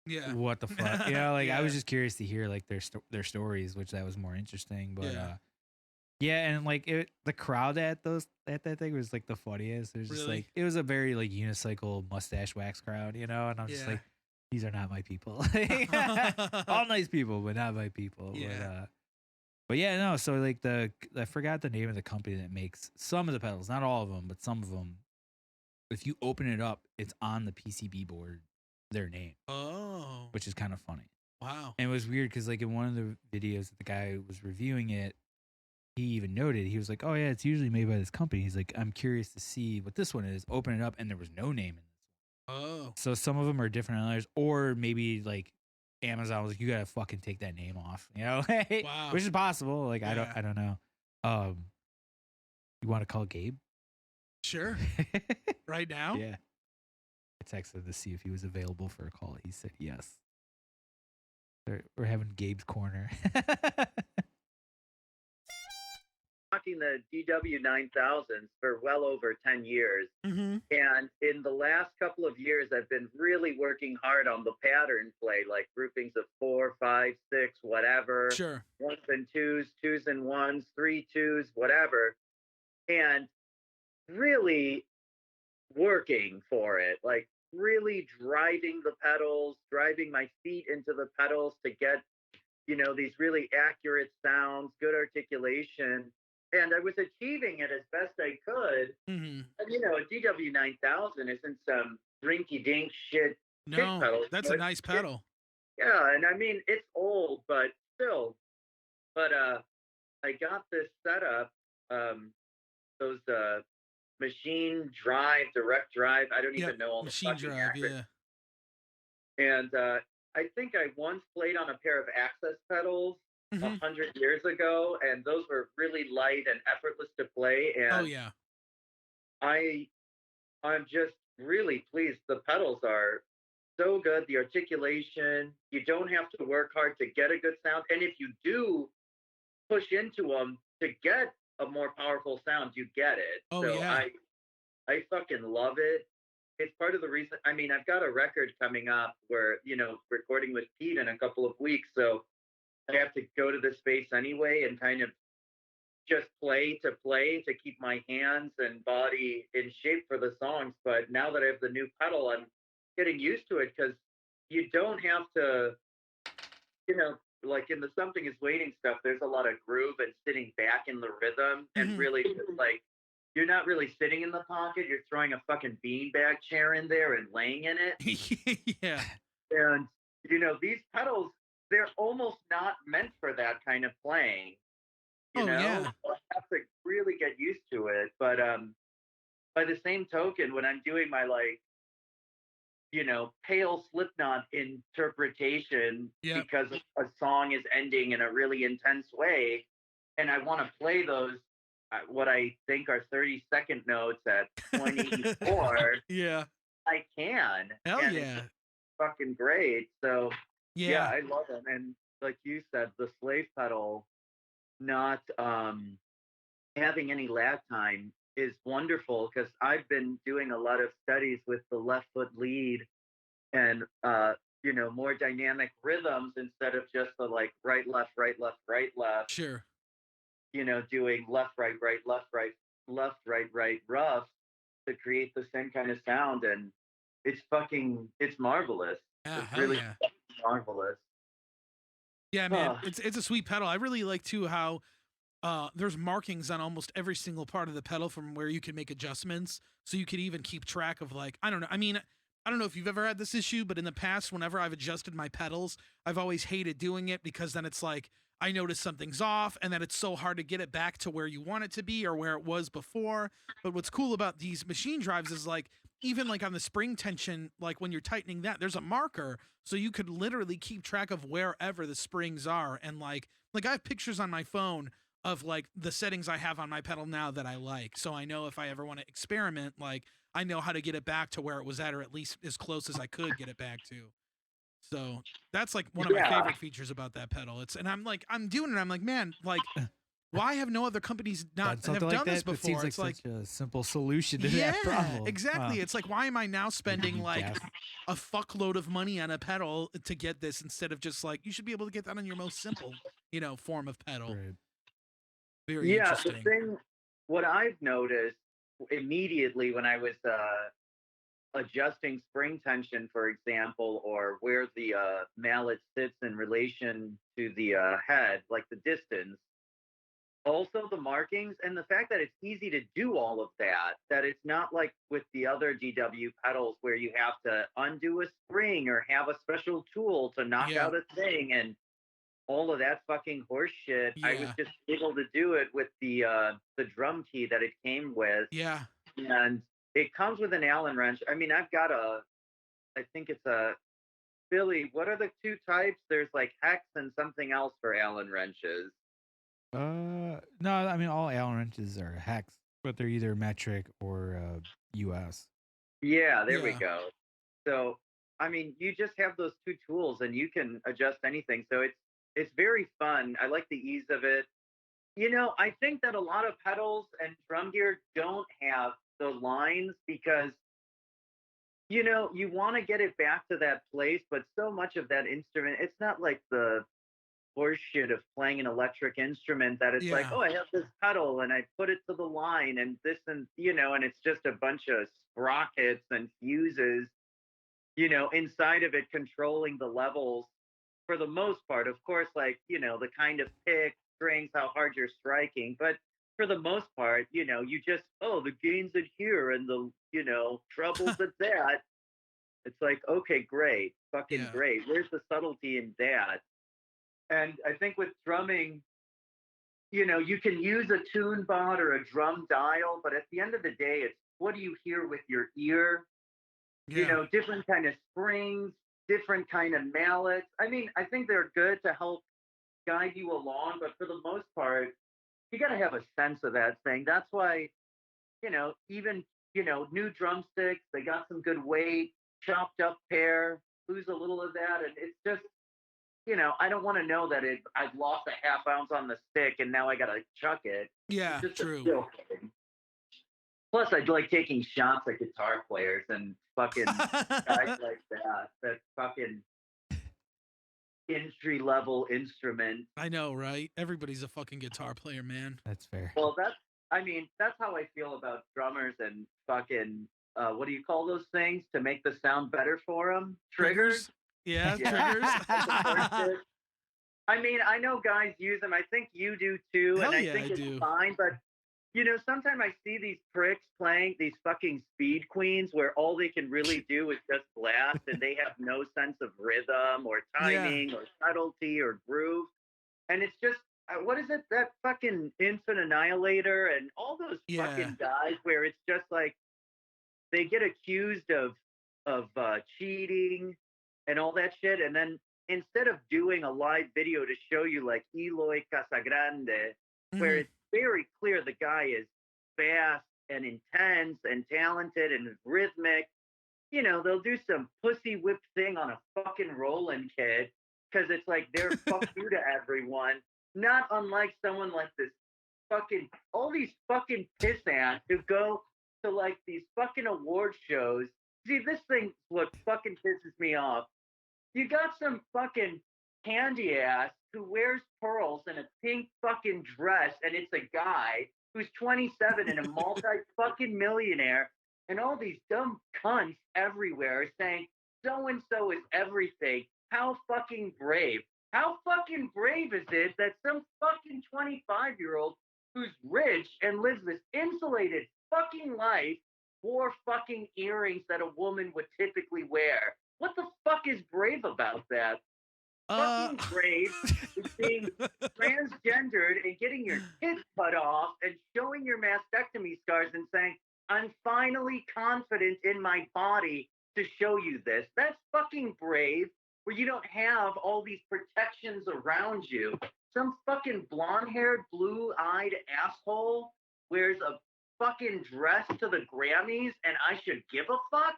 Yeah. what the fuck. Like I was Yeah. just curious to hear like their stories, which that was more interesting. But Yeah. yeah, and like the crowd at that thing was like the funniest. It was just Really? like it was a very like unicycle mustache wax crowd, and I'm just Yeah. like, these are not my people. All nice people, but not my people. Yeah. But yeah, no. So like I forgot the name of the company that makes some of the pedals, not all of them, but some of them. If you open it up, it's on the PCB board, their name, Oh. which is kind of funny. Wow. And it was weird because like in one of the videos that the guy was reviewing it, he even noted, he was like, oh yeah, it's usually made by this company. He's like, I'm curious to see what this one is. Open it up, and there was no name in this. Oh. So some of them are different than others, or maybe like Amazon was like, you gotta fucking take that name off, Wow. which is possible. Like Yeah. I don't know. You want to call Gabe? Sure. Right now? Yeah. I texted to see if he was available for a call. He said yes. We're having Gabe's corner. Rocking the DW9000s for well over 10 years. Mm-hmm. And in the last couple of years, I've been really working hard on the pattern play, like groupings of 4, 5, 6, whatever, Sure. 1s and 2s, 2s and 1s, 3 2s, whatever. And really working for it, like really driving the pedals, driving my feet into the pedals to get, these really accurate sounds, good articulation. And I was achieving it as best I could. Mm-hmm. And, a DW 9000 isn't some rinky dink shit kick No, pedal. that's a nice pedal. Yeah. And I mean, it's old, but still. But I got this setup, those machine drive, direct drive. I don't even know all the machine fucking drive, acronyms. yeah. And I think I once played on a pair of Access pedals Mm-hmm. 100 years ago, and those were really light and effortless to play. And Oh yeah. I'm just really pleased. The pedals are so good. The articulation, you don't have to work hard to get a good sound. And if you do push into them to get a more powerful sound, you get it. Oh, so yeah. I fucking love it. It's part of the reason. I mean, I've got a record coming up where, recording with Pete in a couple of weeks. So I have to go to this space anyway and kind of just play to keep my hands and body in shape for the songs. But now that I have the new pedal, I'm getting used to it because you don't have to, like in the Something Is Waiting stuff, there's a lot of groove and sitting back in the rhythm and Mhm. really just like, you're not really sitting in the pocket. You're throwing a fucking beanbag chair in there and laying in it. Yeah. And, these pedals, they're almost not meant for that kind of playing. Oh, yeah. I have to really get used to it. But by the same token, when I'm doing my pale Slipknot interpretation Yep. because a song is ending in a really intense way, and I want to play those what I think are 30-second notes at 24, Yeah. I can. Hell and yeah. It's fucking great. So Yeah. I love them. And like you said, the slave pedal not having any lag time is wonderful because I've been doing a lot of studies with the left foot lead and more dynamic rhythms instead of just the like right left right left right left. Sure. Doing left right right left right left right right rough to create the same kind of sound, and it's marvelous. Yeah. It's Hell really yeah. marvelous. Yeah, man. It's a sweet pedal. I really like too how there's markings on almost every single part of the pedal from where you can make adjustments. So you could even keep track of like, I don't know. I mean, I don't know if you've ever had this issue, but in the past, whenever I've adjusted my pedals, I've always hated doing it because then it's like I notice something's off and then it's so hard to get it back to where you want it to be or where it was before. But what's cool about these machine drives is like, even like on the spring tension, like when you're tightening that, there's a marker. So you could literally keep track of wherever the springs are. And like I have pictures on my phone of like the settings I have on my pedal now that I like. So I know if I ever want to experiment, like I know how to get it back to where it was at, or at least as close as I could get it back to. So that's like one of my favorite features about that pedal. And I'm doing it. I'm like, man, like why have no other companies not have done this before? It seems it's like such a simple solution to that problem. Exactly. It's like, why am I now spending like a fuckload of money on a pedal to get this instead of just like, you should be able to get that on your most simple, form of pedal. Right. Very interesting. The thing, what I've noticed immediately when I was adjusting spring tension, for example, or where the mallet sits in relation to the head, like the distance, also the markings, and the fact that it's easy to do all of that it's not like with the other DW pedals where you have to undo a spring or have a special tool to knock out a thing and all of that fucking horse shit. I was just able to do it with the drum key that it came with. Yeah. And it comes with an Allen wrench. I mean, I've got I think it's a Billy. What are the two types? There's like hex and something else for Allen wrenches. No, I mean all Allen wrenches are hex, but they're either metric or US. Yeah, there we go. So, I mean, you just have those two tools and you can adjust anything. So it's very fun. I like the ease of it. I think that a lot of pedals and drum gear don't have the lines because, you want to get it back to that place, but so much of that instrument, it's not like the horseshit of playing an electric instrument that it's like, oh, I have this pedal and I put it to the line and this and, and it's just a bunch of sprockets and fuses. inside of it controlling the levels for the most part. Of course, like, the kind of pick, strings, how hard you're striking. But for the most part, you just, the gain's at here and the, trebles at that. It's like, okay, great, fucking Yeah. great. Where's the subtlety in that? And I think with drumming, you can use a tune bot or a drum dial, but at the end of the day, it's what do you hear with your ear? Yeah. Different kind of springs, different kind of mallets. I mean, I think they're good to help guide you along, but for the most part, you got to have a sense of that thing. That's why, even, new drumsticks, they got some good weight, chopped up pear, lose a little of that. And it's just, I don't want to know that I've lost a half ounce on the stick and now I got to chuck it. Yeah. It's just a True. feel thing. Plus, I like taking shots at guitar players and fucking guys like that fucking entry level instrument. I know, right? Everybody's a fucking guitar player, man. That's fair. Well, that's how I feel about drummers and fucking, what do you call those things to make the sound better for them? Triggers? Yeah, Yeah. triggers. I mean, I know guys use them. I think you do too. Hell And I yeah, think I it's do. fine, but sometimes I see these pricks playing these fucking speed queens where all they can really do is just blast and they have no sense of rhythm or timing or subtlety or groove. And it's just, what is it? That fucking Infant Annihilator and all those Yeah. fucking guys where it's just like they get accused of cheating and all that shit. And then instead of doing a live video to show you like Eloy Casagrande, where Mhm. it's very clear the guy is fast and intense and talented and rhythmic. They'll do some pussy whip thing on a fucking Roland kid because it's like they're fuck you to everyone. Not unlike someone like this all these fucking pissants who go to like these fucking award shows. See, this thing, what fucking pisses me off. You got some fucking candy ass who wears pearls and a pink fucking dress, and it's a guy who's 27 and a multi fucking millionaire, and all these dumb cunts everywhere are saying so and so is everything. How fucking brave. How fucking brave is it that some fucking 25-year-old who's rich and lives this insulated fucking life wore fucking earrings that a woman would typically wear? What the fuck is brave about that? Fucking brave is being transgendered and getting your tits cut off and showing your mastectomy scars and saying, I'm finally confident in my body to show you this. That's fucking brave, where you don't have all these protections around you. Some fucking blonde-haired, blue-eyed asshole wears a fucking dress to the Grammys and I should give a fuck?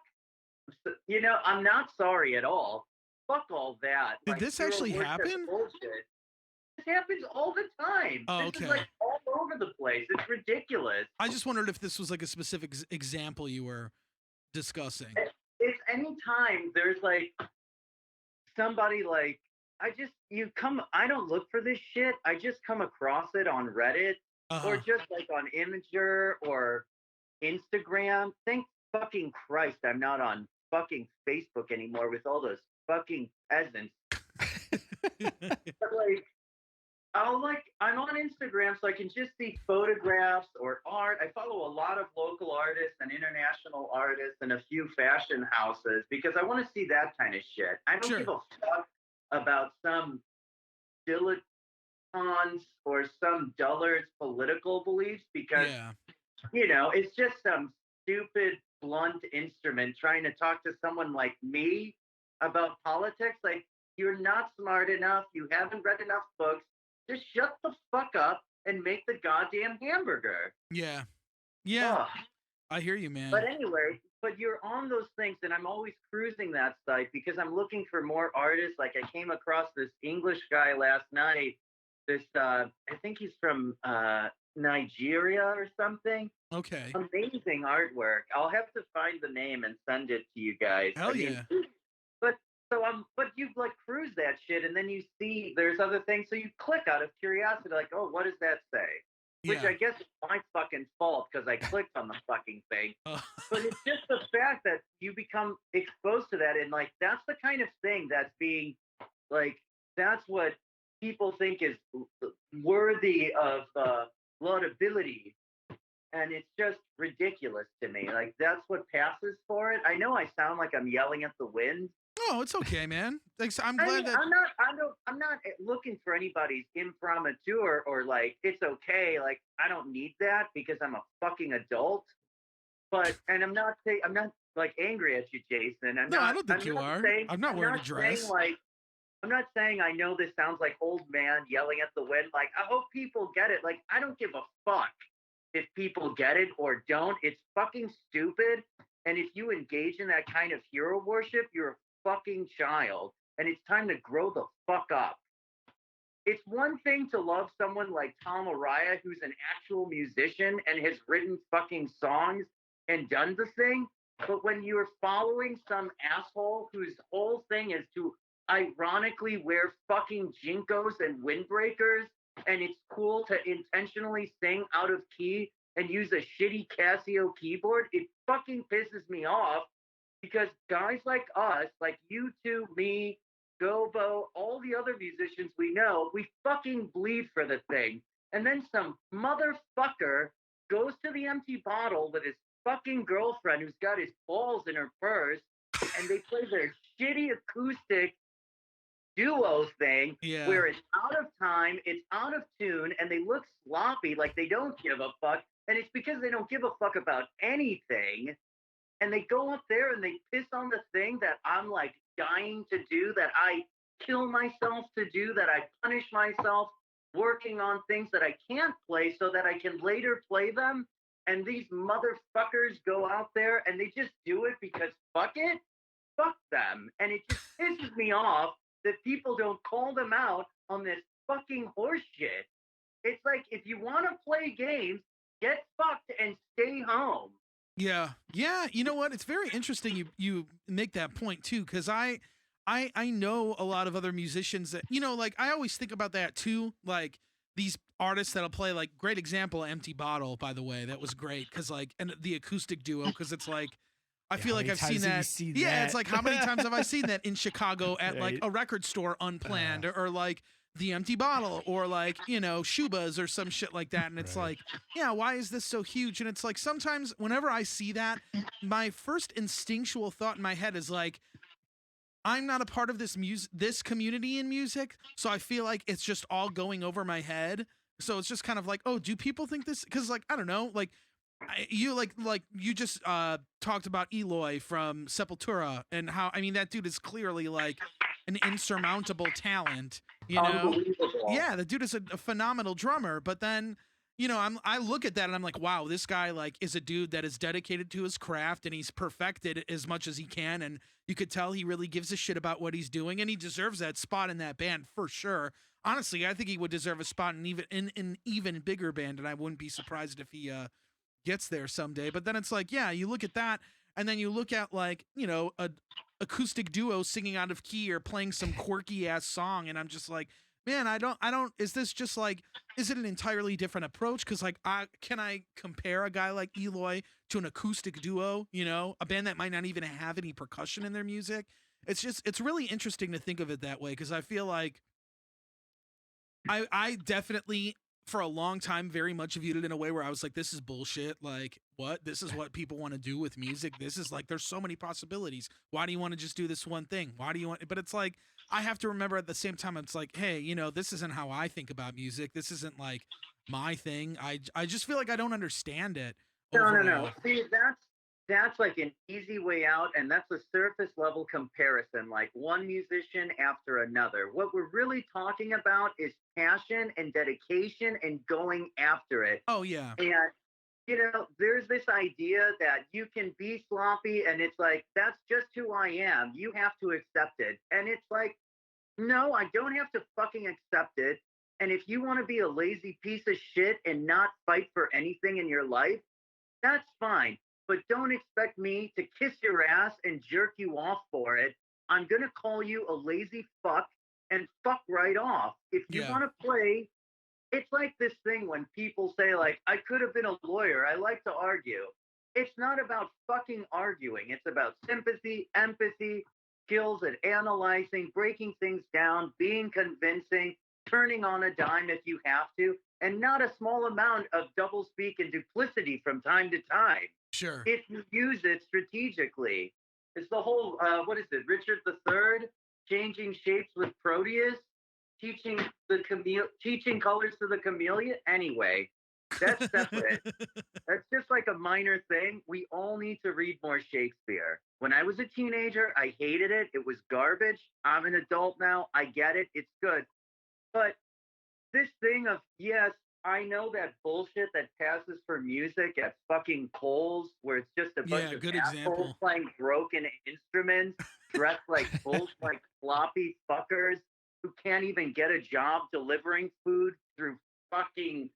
I'm not sorry at all. Fuck all that. Did Like, this hero actually worship happen? Bullshit. This happens all the time. Oh, This okay. is like all over the place. It's ridiculous. I just wondered if this was like a specific example you were discussing. It's any time there's like somebody like I don't look for this shit. I just come across it on Reddit Uh-huh. or just like on Imgur or Instagram. Thank fucking Christ I'm not on fucking Facebook anymore with all those fucking peasants. But like I'm on Instagram so I can just see photographs or art. I follow a lot of local artists and international artists and a few fashion houses because I want to see that kind of shit. I don't Sure. give a fuck about some dilettantes or some dullards political beliefs because Yeah. it's just some stupid blunt instrument trying to talk to someone like me about politics. Like, you're not smart enough. You haven't read enough books. Just shut the fuck up and make the goddamn hamburger. Yeah. Yeah. Ugh. I hear you, man. But anyway, you're on those things, and I'm always cruising that site because I'm looking for more artists. Like, I came across this English guy last night. This, I think he's from Nigeria or something. Okay. Amazing artwork. I'll have to find the name and send it to you guys. Hell yeah. But you like cruise that shit, and then you see there's other things, so you click out of curiosity, like, oh, what does that say? which Yeah. I guess is my fucking fault because I clicked on the fucking thing. Uh, But it's just the fact that you become exposed to that, and like that's the kind of thing that's being like that's what people think is worthy of laudability, and it's just ridiculous to me. Like that's what passes for it. I know I sound like I'm yelling at the wind. no, it's okay, man. Thanks. I'm I glad mean, that. I'm not looking for anybody's imprimatur or like it's okay. Like I don't need that because I'm a fucking adult. But and I'm not like angry at you, Jason. No, I don't think I'm you not are. saying I'm not wearing a saying dress. like I'm not saying I know this sounds like old man yelling at the wind. Like I hope people get it. Like I don't give a fuck if people get it or don't. It's fucking stupid. And if you engage in that kind of hero worship, you're a fucking child. And it's time to grow the fuck up. It's one thing to love someone like Tom Araya, who's an actual musician and has written fucking songs and done the thing. But when you're following some asshole whose whole thing is to ironically wear fucking jinkos and windbreakers, and it's cool to intentionally sing out of key and use a shitty Casio keyboard, it fucking pisses me off because guys like us, like you two, me, Gobo, all the other musicians we know, we fucking bleed for the thing. And then some motherfucker goes to the Empty Bottle with his fucking girlfriend who's got his balls in her purse, and they play their shitty acoustic duo thing Yeah. where it's out of time, it's out of tune, and they look sloppy like they don't give a fuck. And it's because they don't give a fuck about anything. And they go up there and they piss on the thing that I'm like dying to do, that I kill myself to do, that I punish myself working on things that I can't play so that I can later play them. And these motherfuckers go out there and they just do it because fuck it, fuck them. And it just pisses me off that people don't call them out on this fucking horse shit. It's like if you want to play games, get fucked and stay home. Yeah. Yeah. You know what? It's very interesting you make that point too, because I know a lot of other musicians that, like I always think about that too. Like these artists that'll play, like, great example, Empty Bottle, by the way. That was great because like, and the acoustic duo, because it's like I Yeah, feel how like many I've seen times have you that. seen Yeah, that? it's like how many times have I seen that in Chicago at like Right. a record store unplanned, or like the Empty Bottle, or like, Shubas or some shit like that. And it's Right. like, yeah, why is this so huge? And it's like sometimes whenever I see that, my first instinctual thought in my head is like, I'm not a part of this community in music, so I feel like it's just all going over my head. So it's just kind of like, oh, do people think this? Because like I don't know, like you just talked about Eloy from Sepultura and how, I mean, that dude is clearly like an insurmountable talent, Unbelievable. Yeah, the dude is a phenomenal drummer, but then I look at that and I'm like, wow, this guy like is a dude that is dedicated to his craft and he's perfected it as much as he can, and you could tell he really gives a shit about what he's doing, and he deserves that spot in that band for sure. Honestly, I think he would deserve a spot in an even bigger band, and I wouldn't be surprised if he gets there someday. But then it's like, yeah, you look at that, and then you look at like, a acoustic duo singing out of key or playing some quirky ass song, and I'm just like, man, I don't. Is this just like, is it an entirely different approach? Because like, can I compare a guy like Eloy to an acoustic duo? A band that might not even have any percussion in their music. It's really interesting to think of it that way, because I feel like I definitely, for a long time, very much viewed it in a way where I was like, this is bullshit. Like, what? This is what people want to do with music. This is like, there's so many possibilities. Why do you want to just do this one thing? Why do you want? But it's like, I have to remember at the same time, it's like, hey, this isn't how I think about music. This isn't like my thing. I just feel like I don't understand it. No. overall. See, that's like an easy way out, and that's a surface level comparison, like one musician after another. What we're really talking about is passion and dedication and going after it. Oh yeah. And there's this idea that you can be sloppy, and it's like, that's just who I am. You have to accept it. And it's like, no, I don't have to fucking accept it. And if you want to be a lazy piece of shit and not fight for anything in your life, that's fine. But don't expect me to kiss your ass and jerk you off for it. I'm going to call you a lazy fuck and fuck right off. If you Yeah. want to play it's like this thing when people say, like, I could have been a lawyer. I like to argue. It's not about fucking arguing. It's about sympathy, empathy, skills at analyzing, breaking things down, being convincing, turning on a dime if you have to, and not a small amount of doublespeak and duplicity from time to time Sure. if you use it strategically. It's the whole, what is it, Richard III, changing shapes with Proteus, teaching teaching colors to the chameleon. Anyway, that's separate. That's just like a minor thing. We all need to read more Shakespeare. When I was a teenager, I hated it. It was garbage. I'm an adult now. I get it. It's good. But this thing of, yes, I know that bullshit that passes for music at fucking Kohl's, where it's just a bunch of good assholes example. playing broken instruments, dressed like bullshit, like floppy fuckers who can't even get a job delivering food through fucking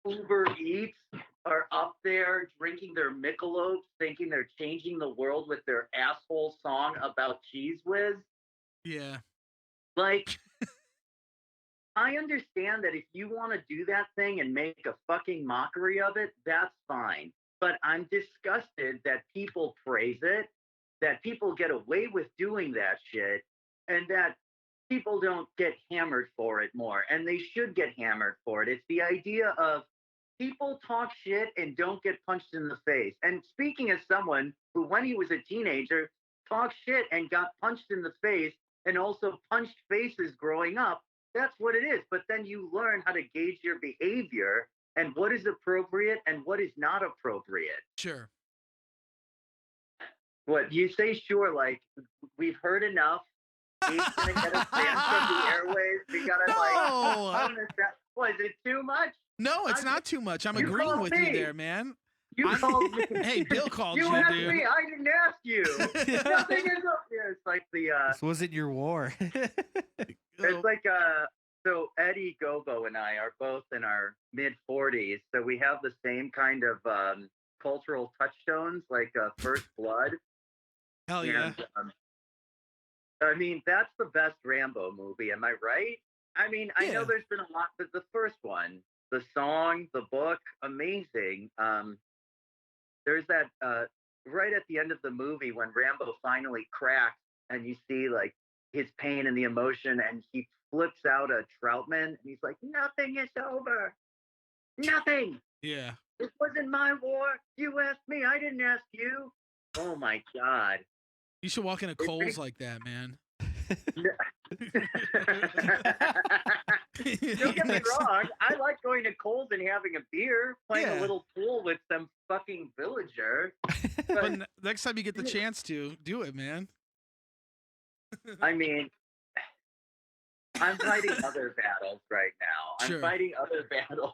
Uber Eats, are up there drinking their Michelobs, thinking they're changing the world with their asshole song about Cheese Whiz. Yeah. Like, I understand that if you want to do that thing and make a fucking mockery of it, that's fine. But I'm disgusted that people praise it, that people get away with doing that shit, and that people don't get hammered for it more. And they should get hammered for it. It's the idea of people talk shit and don't get punched in the face. And speaking as someone who, when he was a teenager, talked shit and got punched in the face and also punched faces growing up, that's what it is. But then you learn how to gauge your behavior and what is appropriate and what is not appropriate. Sure. What you say, sure, like, we've heard enough. He's gonna get us banned from the airwaves. We gotta like, what, is it too much? No, it's not too much. I'm You agreeing called with me. you there, man. You called me. Hey, Bill called you, asked dude. me. I didn't ask you. Nothing is up here. It's like the This wasn't your war. it's like so Eddie Gobo and I are both in our mid 40s, so we have the same kind of cultural touchstones, like First Blood. Hell yeah. And, I mean, that's the best Rambo movie. Am I right? I mean, I know there's been a lot, but the first one, the song, the book, amazing. There's that right at the end of the movie when Rambo finally cracks and you see like his pain and the emotion, and he flips out a Troutman and he's like, nothing is over. Nothing. Yeah. This wasn't my war. You asked me. I didn't ask you. Oh my God. You should walk into Kohl's like that, man. Don't get me wrong. I like going to Kohl's and having a beer, playing a little pool with some fucking villager. But next time you get the chance to, do it, man. I mean, I'm fighting other battles right now. Sure. I'm fighting other battles.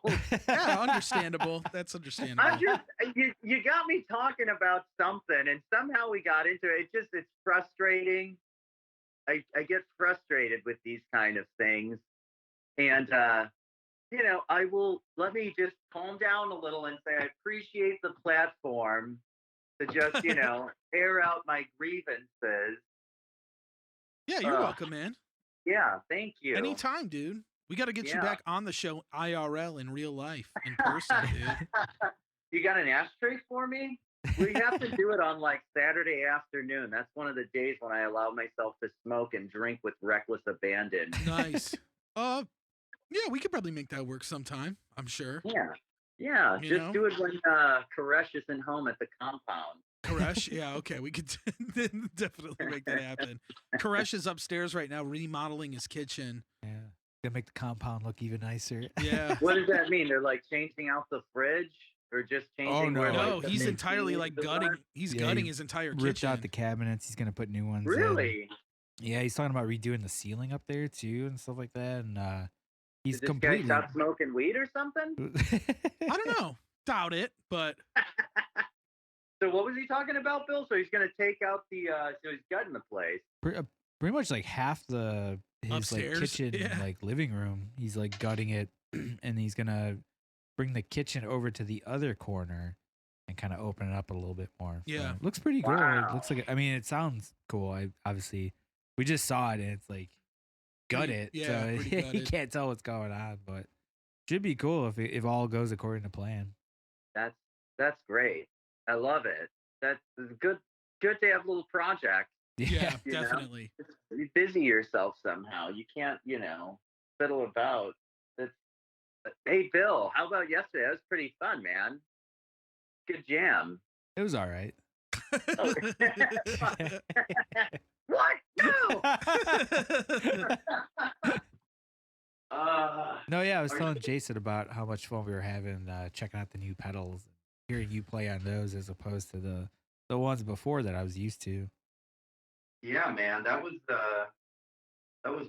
Yeah, understandable. That's understandable. I'm just, you got me talking about something, and somehow we got into it. It's frustrating. I get frustrated with these kind of things. And, you know, let me just calm down a little and say I appreciate the platform to just, you know, air out my grievances. Yeah, you're welcome, man. Yeah, thank you. Anytime, dude. We got to get you back on the show IRL in real life, in person, dude. You got an ashtray for me? We have to do it on like Saturday afternoon. That's one of the days when I allow myself to smoke and drink with reckless abandon. Nice. Yeah, we could probably make that work sometime, I'm sure. Yeah. You Just know? do it when Koresh isn't home at the compound. Koresh? Yeah, okay. We could definitely make that happen. Koresh is upstairs right now remodeling his kitchen. Yeah. Gonna make the compound look even nicer. Yeah. What does that mean? They're like changing out the fridge? Or just changing no. where, No, like, the he's main entirely things like are? gutting. He's Yeah, gutting he his entire Ripped kitchen. out the cabinets. He's gonna put new ones in. Really? Yeah, he's talking about redoing the ceiling up there too and stuff like that. And he's Did this completely. guy stop smoking weed or something? I don't know. Doubt it, but So what was he talking about, Bill? So he's gonna take out the so he's gutting the place. pretty much like half his Upstairs? like kitchen Yeah. like living room. He's like gutting it, and he's gonna bring the kitchen over to the other corner and kind of open it up a little bit more. So Yeah. it looks pretty cool. Wow. It looks like I mean, it sounds cool. We just saw it and it's like gut Pretty- it. yeah, so pretty you gutted. can't tell what's going on, but Should be cool if all goes according to plan. That's great. I love it. That's good. Good to have little projects. Yeah, You know? definitely. You busy yourself somehow. You can't, fiddle about. That's, hey, Bill, how about yesterday? That was pretty fun, man. Good jam. It was all right. Oh. What? No. No, yeah, I was Are telling Jason about how much fun we were having checking out the new pedals, hearing you play on those as opposed to the ones before that I was used to. Yeah, man, that was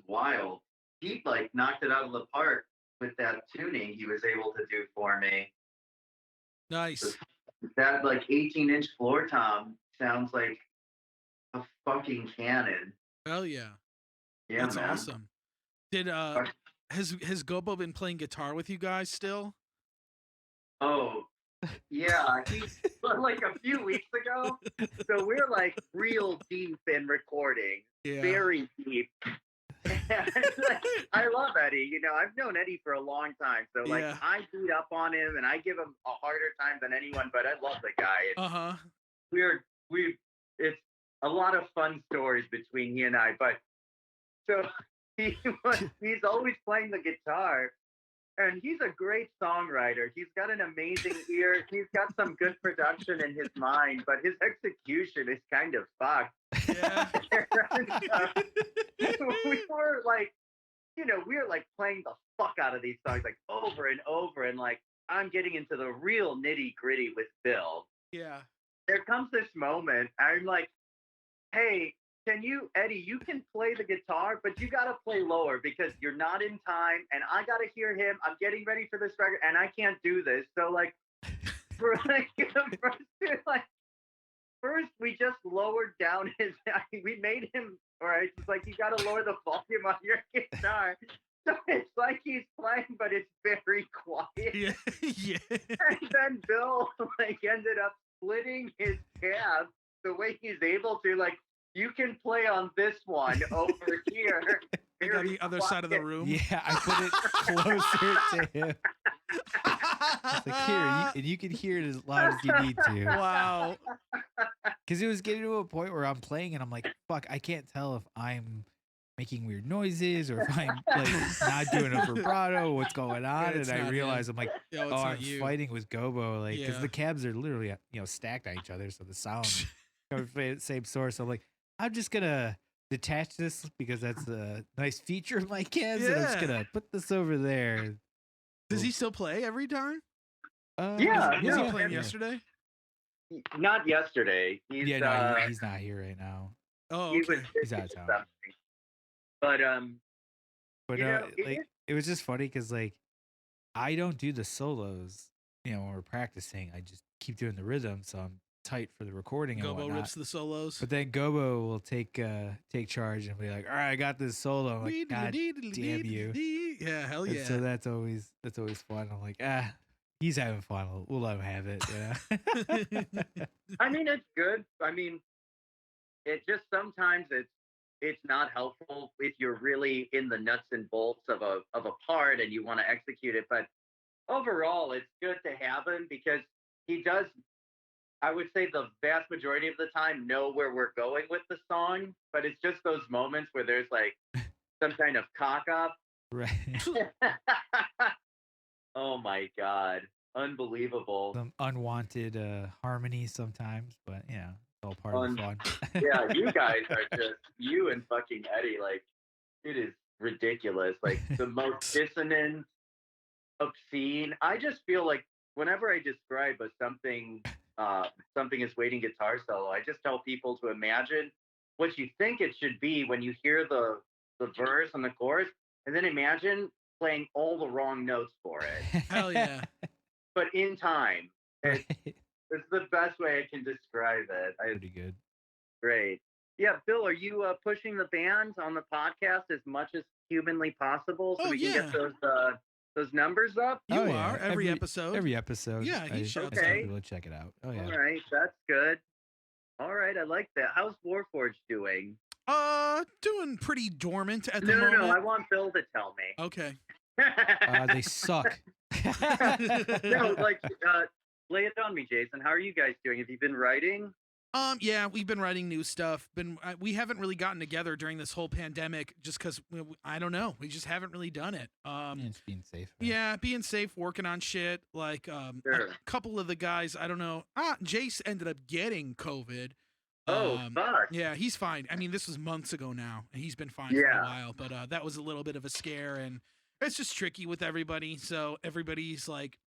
wild. He like knocked it out of the park with that tuning he was able to do for me. Nice. That like 18-inch floor tom sounds like a fucking cannon. Hell yeah. Yeah, That's man. awesome. Did has Gobo been playing guitar with you guys still? Oh, yeah. He like a few weeks ago. So we're like real deep in recording, Yeah. very deep. Like, I love Eddie. I've known Eddie for a long time, so like Yeah. I beat up on him and I give him a harder time than anyone. But I love the guy. Uh-huh. It's a lot of fun stories between he and I. But so he's always playing the guitar, and he's a great songwriter. He's got an amazing ear. He's got some good production in his mind, but his execution is kind of fucked. Yeah. We were like, we were like playing the fuck out of these songs like over and over, and like I'm getting into the real nitty gritty with Bill. Yeah. There comes this moment, I'm like, hey, Eddie, you can play the guitar, but you gotta play lower because you're not in time, and I gotta hear him. I'm getting ready for this record, and I can't do this. So like, first we just lowered down his. We made him. All right, it's like you gotta lower the volume on your guitar. So it's like he's playing, but it's very quiet. Yeah. Yeah. And then Bill like ended up splitting his tab the way he's able to. Like, you can play on this one over here. Like on the other side of the room. Yeah, I put it closer to him. It's like, here, and you can hear it as loud as you need to. Wow. Because it was getting to a point where I'm playing and I'm like, fuck, I can't tell if I'm making weird noises or if I'm like not doing a vibrato, what's going on. It's And I not realize I'm like, Yo, it's oh, not I'm you. fighting with Gobo, like, because Yeah. the cabs are literally stacked on each other, so the sound comes from the same source. So I'm like, I'm just gonna detach this because that's a nice feature of my cabs, and I'm just Yeah. gonna put this over there. Does he still play every time? Yeah, Was he no, playing yeah. yesterday? Not yesterday. He's Yeah, no, he's not here right now. Oh, he okay. was He's out of busy town. with something. But But You know, it like is- it was just funny because like I don't do the solos, when we're practicing. I just keep doing the rhythm, so I'm tight for the recording and Gobo whatnot. rips the solos. But then Gobo will take charge and be like, "All right, I got this solo." I'm like, "God damn you!" Yeah, hell And yeah. so that's always fun. I'm like, he's having fun. We'll let him have it. Yeah. I mean, it's good. I mean, it just sometimes it's not helpful if you're really in the nuts and bolts of a part and you want to execute it. But overall, it's good to have him because he does, I would say, the vast majority of the time know where we're going with the song. But it's just those moments where there's like some kind of cock up. Right. Oh my God. Unbelievable. Some unwanted harmony sometimes, but yeah, it's all part of the fun. Yeah, you guys are just, you and fucking Eddie, like, it is ridiculous. Like, the most dissonant, obscene. I just feel like whenever I describe something is waiting guitar solo, I just tell people to imagine what you think it should be when you hear the verse and the chorus, and then imagine playing all the wrong notes for it, Hell yeah. but in time. Right. It's the best way I can describe it. Pretty good. Great. Yeah, Bill, are you pushing the band on the podcast as much as humanly possible so Oh, we can yeah. get those numbers up? You Oh, yeah. are every episode. Every episode. Yeah, he I shows tell up. people to check it out. Oh yeah. All right, that's good. All right, I like that. How's Warforged doing? Doing pretty dormant at the No, moment. I want Bill to tell me. Okay. They suck. No, like, lay it on me, Jason. How are you guys doing? Have you been writing? Yeah, we've been writing new stuff. We haven't really gotten together during this whole pandemic, just because I don't know. We just haven't really done it. It's being safe. Right? Yeah, being safe, working on shit. Like a Sure. couple of the guys, I don't know. Jace ended up getting COVID. Oh, fuck. Yeah, he's fine. I mean, this was months ago now, and he's been fine for Yeah. a while. But that was a little bit of a scare, and it's just tricky with everybody. So everybody's like,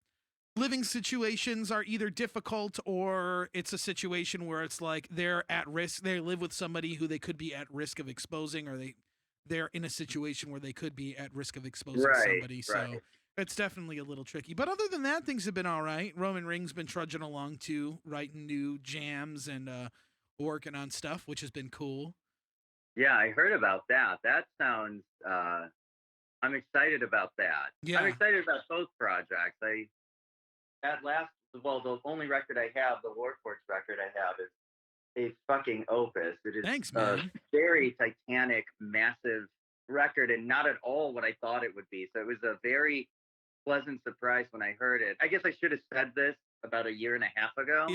living situations are either difficult or it's a situation where it's like they're at risk. They live with somebody who they could be at risk of exposing, or they're in a situation where they could be at risk of exposing Right, somebody. So right. it's definitely a little tricky. But other than that, things have been all right. Roman Reigns been trudging along too, writing new jams and working on stuff, which has been cool. Yeah, I heard about that. That sounds. I'm excited about that. Yeah. I'm excited about both projects. The only record I have, the Warforged record I have, is a fucking opus. It is Thanks, a man. very titanic, massive record, and not at all what I thought it would be. So it was a very pleasant surprise when I heard it. I guess I should have said this about a year and a half ago.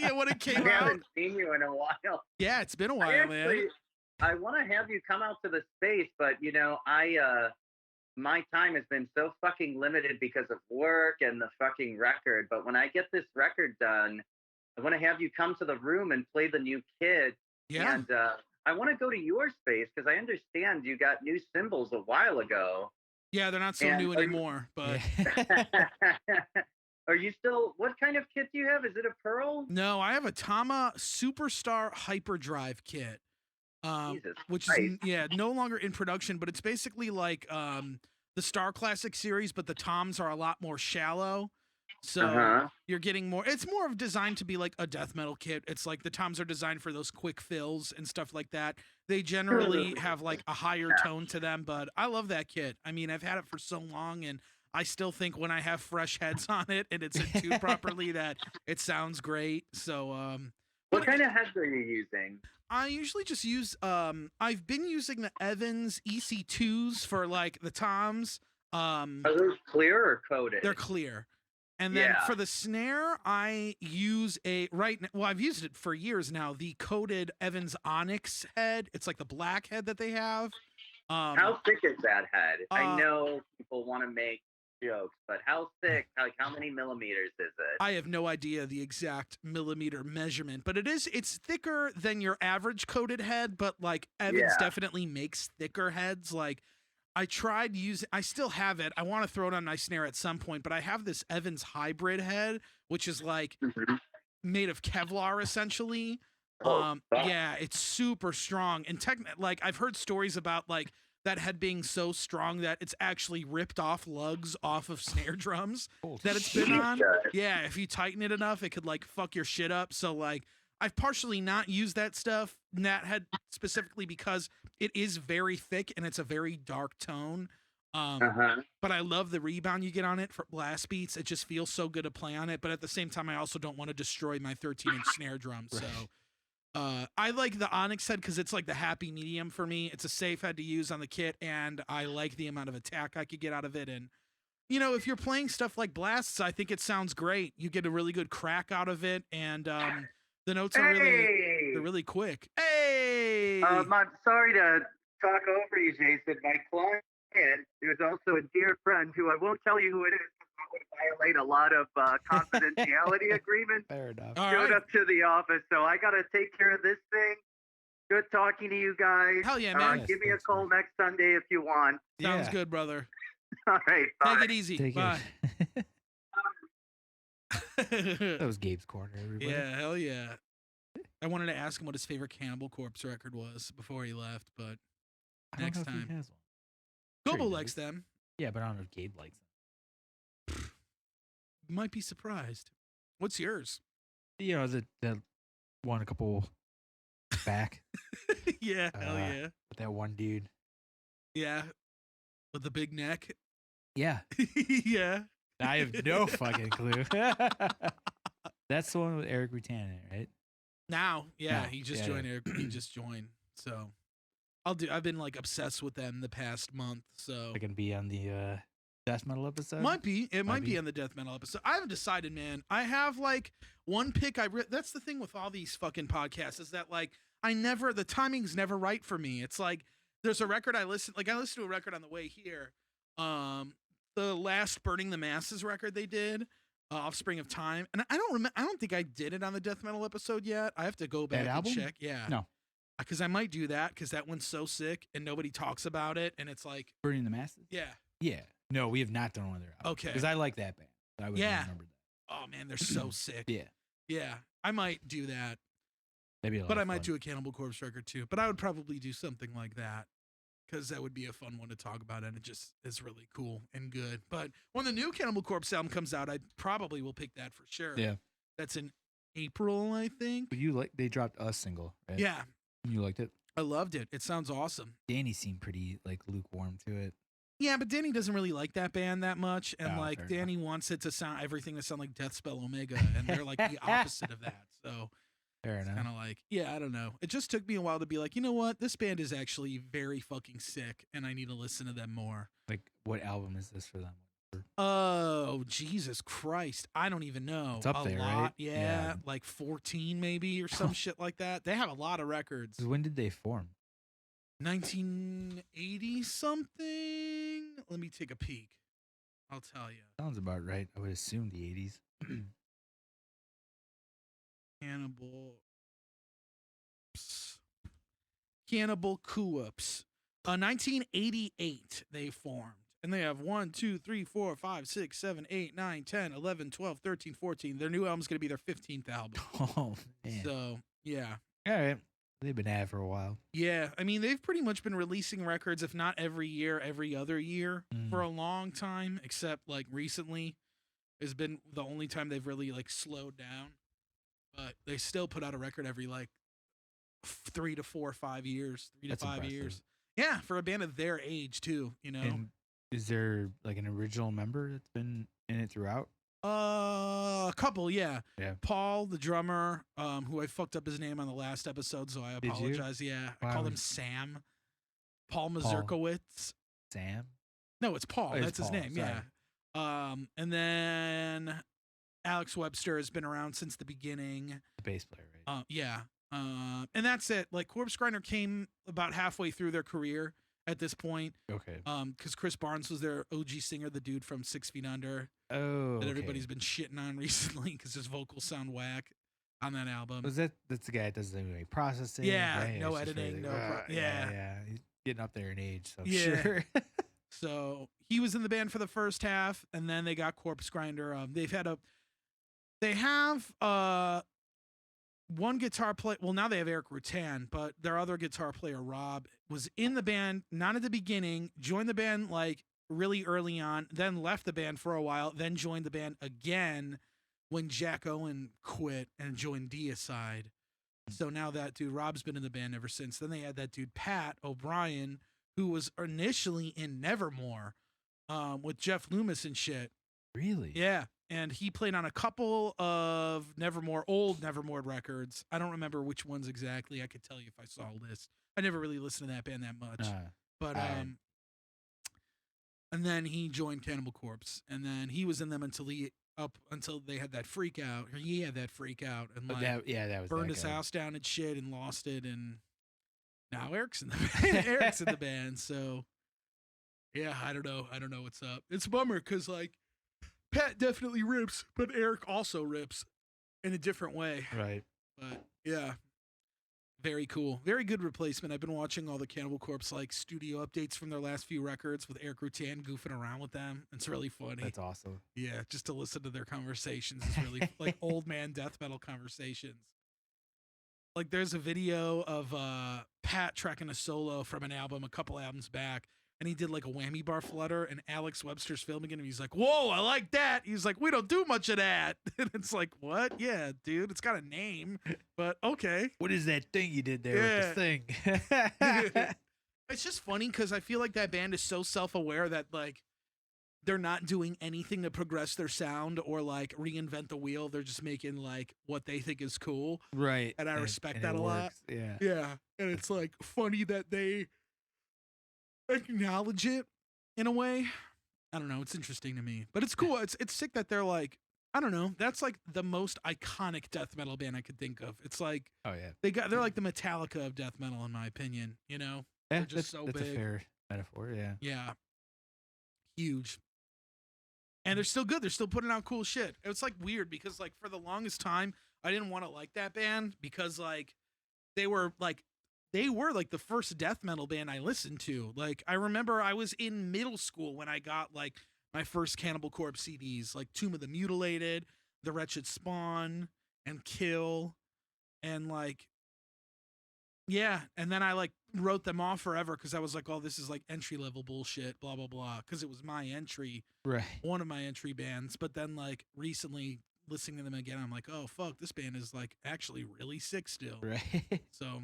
Yeah, when it I came out. haven't seen you in a while. Yeah, it's been a while, man. I want to have you come out to the space, but my time has been so fucking limited because of work and the fucking record. But when I get this record done, I want to have you come to the room and play the new kit. Yeah. And I want to go to your space because I understand you got new cymbals a while ago. Yeah, they're not so And new are you- anymore, but Are you still? What kind of kit do you have? Is it a Pearl? no, I have a Tama Superstar Hyperdrive kit. Jesus Which Christ. is no longer in production, but it's basically like the Star Classic series, but the toms are a lot more shallow. So Uh-huh. you're getting more. It's more of designed to be like a death metal kit. It's like the toms are designed for those quick fills and stuff like that. They generally have like a higher tone to them, but I love that kit. I mean, I've had it for so long, and I still think when I have fresh heads on it and it's in tune properly that it sounds great. So What kind of heads are you using? I usually just use I've been using the Evans EC2s for like the toms. Are those clear or coated? They're clear. And then Yeah. for the snare, I use I've used it for years now, the coated Evans Onyx head. It's like the black head that they have. How thick is that head? I uh, know people want to make jokes, but how thick? Like how many millimeters is it? I have no idea the exact millimeter measurement, but it's thicker than your average coated head, but like Evans Yeah. definitely makes thicker heads. Like I still have it. I want to throw it on my snare at some point, but I have this Evans hybrid head, which is like Mhm. made of Kevlar essentially. Oh, fuck. Yeah, it's super strong. And like I've heard stories about like that head being so strong that it's actually ripped off lugs off of snare drums that it's been on. Jesus. Yeah, if you tighten it enough, it could like fuck your shit up. So like I've partially not used that stuff, that head specifically because it is very thick and it's a very dark tone. Uh-huh. But I love the rebound you get on it for blast beats. It just feels so good to play on it. But at the same time, I also don't want to destroy my 13-inch snare drum. So I like the Onyx head because it's like the happy medium for me. It's a safe head to use on the kit, and I like the amount of attack I could get out of it. And you know, if you're playing stuff like blasts, I think it sounds great. You get a really good crack out of it, and the notes are Hey! they're really quick. Hey, I'm sorry to talk over you, Jason. My client, who is also a dear friend, who I won't tell you who it is, because that would violate a lot of confidentiality agreements, Fair enough. all showed right. up to the office. So I got to take care of this thing. Good talking to you guys. Hell yeah, man. Yes, Give me a thanks, call man. next Sunday if you want. Sounds Yeah. good, brother. All right. Bye. Take it easy. Take Bye. it. That was Gabe's corner, everybody. Yeah, hell yeah. I wanted to ask him what his favorite Cannibal Corpse record was before he left, but I don't next know if he time. has one. Sure Gobo he likes does. them. Yeah, but I don't know if Gabe likes them. Might be surprised. What's yours? You know, that one a couple back Yeah, hell Uh, yeah. with that one dude. Yeah. With the big neck. Yeah, Yeah. I have no fucking clue. That's the one with Eric Rutan in it, right? Now, yeah, No, he just yeah, joined yeah. Eric. He just joined. So I've been like obsessed with them the past month. So They're gonna be on the death metal episode. might be. It might be be. on the death metal episode. I haven't decided, man. I have like one pick. That's the thing with all these fucking podcasts is that like the timing's never right for me. It's like there's a record I listened to a record on the way here. The last Burning the Masses record they did, Offspring of Time, and I don't think I did it on the death metal episode yet. I have to go back and album? check. Yeah, No. because I might do that because that one's so sick and nobody talks about it, and it's like, Burning the Masses. yeah. Yeah. No, we have not done one of their albums. Okay. Because I like that band. I would Yeah. remember that. Oh man, they're so sick. Yeah. Yeah, I might do that. That'd be a lot But I of might fun. do a Cannibal Corpse record too. But I would probably do something like that because that would be a fun one to talk about, and it just is really cool and good. But when the new Cannibal Corpse album comes out, I probably will pick that for sure. Yeah. That's in April, I think. But they dropped a single, right? Yeah, You liked it? I loved it. It sounds awesome. Danny seemed pretty like lukewarm to it. Yeah, but Danny doesn't really like that band that much, and Oh, like fair Danny wants it to sound everything to sound like Deathspell Omega, and they're like the opposite of that. So Fair it's enough. kind of like, yeah, I don't know. It just took me a while to be like, you know what, this band is actually very fucking sick, and I need to listen to them more. Like, what album is this for them? Oh, Jesus Christ. I don't even know. It's up a there, lot. right? Yeah, Yeah. like 14 maybe or some shit like that. They have a lot of records. 'Cause when did they form? 1980 something. Let me take a peek. I'll tell you. Sounds about right. I would assume the 80s. Cannibal Corpse. 1988 they formed. And they have 1, 2, 3, 4, 5, 6, 7, 8, 9, 10, 11, 12, 13, 14. Their new album's going to be their 15th album. Oh, man. So, yeah. All right. They've been at it for a while. Yeah. I mean, they've pretty much been releasing records, if not every year, every other year for a long time, except like recently has been the only time they've really like slowed down. But they still put out a record every like 3 to 4 or 5 years, 3 to That's 5 impressive. years. Yeah. For a band of their age, too, you know? And is there like an original member that's been in it throughout? A couple, yeah. Yeah. Paul, the drummer, who I fucked up his name on the last episode, so I Did you? apologize. Yeah, I Why called would- him Sam. Paul Mazurkowitz. Sam? No, it's Paul. Oh, it's That's his Paul, name. Yeah. And then Alex Webster has been around since the beginning. The bass player, right? Yeah. And that's it. Like Corpse Grinder came about halfway through their career at this point. Okay. Because Chris Barnes was their OG singer, the dude from 6 Feet Under. Oh, That everybody's been shitting on recently because his vocals sound whack on that album. Was that's the guy that does the processing? Yeah, right? no It's just editing, really, yeah. yeah. He's getting up there in age, so I'm Yeah. sure. So he was in the band for the first half, and then they got Corpse Grinder. They have one guitar player. Well, now they have Eric Rutan, but their other guitar player, Rob, was in the band, not at the beginning, joined the band like really early on, then left the band for a while, then joined the band again when Jack Owen quit and joined Deicide. So now that dude, Rob's been in the band ever since. Then they had that dude, Pat O'Brien, who was initially in Nevermore with Jeff Loomis and shit. Really? Yeah. And he played on a couple of old Nevermore records. I don't remember which ones exactly. I could tell you if I saw a list. I never really listened to that band that much. But I- and then he joined Cannibal Corpse, and then he was in them until they had that freak out. Or he had that freak out and like that was burned that his guy. house down and shit and lost it, and now Eric's in the band. Eric's in the band. So yeah, I don't know what's up. It's a bummer because like Pat definitely rips, but Eric also rips in a different way. Right. But yeah, very cool. Very good replacement. I've been watching all the Cannibal Corpse like studio updates from their last few records with Eric Rutan goofing around with them. It's really funny. That's awesome. Yeah, just to listen to their conversations is really like old man death metal conversations. Like there's a video of Pat tracking a solo from an album a couple albums back, and he did like a whammy bar flutter, and Alex Webster's filming it, and he's like, "Whoa, I like that." He's like, "We don't do much of that." And it's like, "What? Yeah, dude, it's got a name, but okay." What is that thing you did there with the thing? It's just funny because I feel like that band is so self-aware that like they're not doing anything to progress their sound or like reinvent the wheel. They're just making like what they think is cool. Right. And I respect and that it a lot. works. Yeah. Yeah. And it's like funny that they acknowledge it in a way. I don't know. It's interesting to me, but it's cool. It's sick that they're like, I don't know. That's like the most iconic death metal band I could think of. It's like Oh yeah. they're like the Metallica of death metal in my opinion. You know, Yeah, they're just so that's big. a fair metaphor. Yeah. Yeah, huge. And they're still good. They're still putting out cool shit. It's like weird because like for the longest time I didn't want to like that band because like they were like the first death metal band I listened to. Like I remember I was in middle school when I got like my first Cannibal Corpse CDs, like Tomb of the Mutilated, The Wretched Spawn, and Kill, and like yeah, and then I like wrote them off forever because I was like, oh, this is like entry level bullshit, blah blah blah, because it was my entry, Right. one of my entry bands. But then like recently listening to them again, I'm like, oh fuck, this band is like actually really sick still. Right. So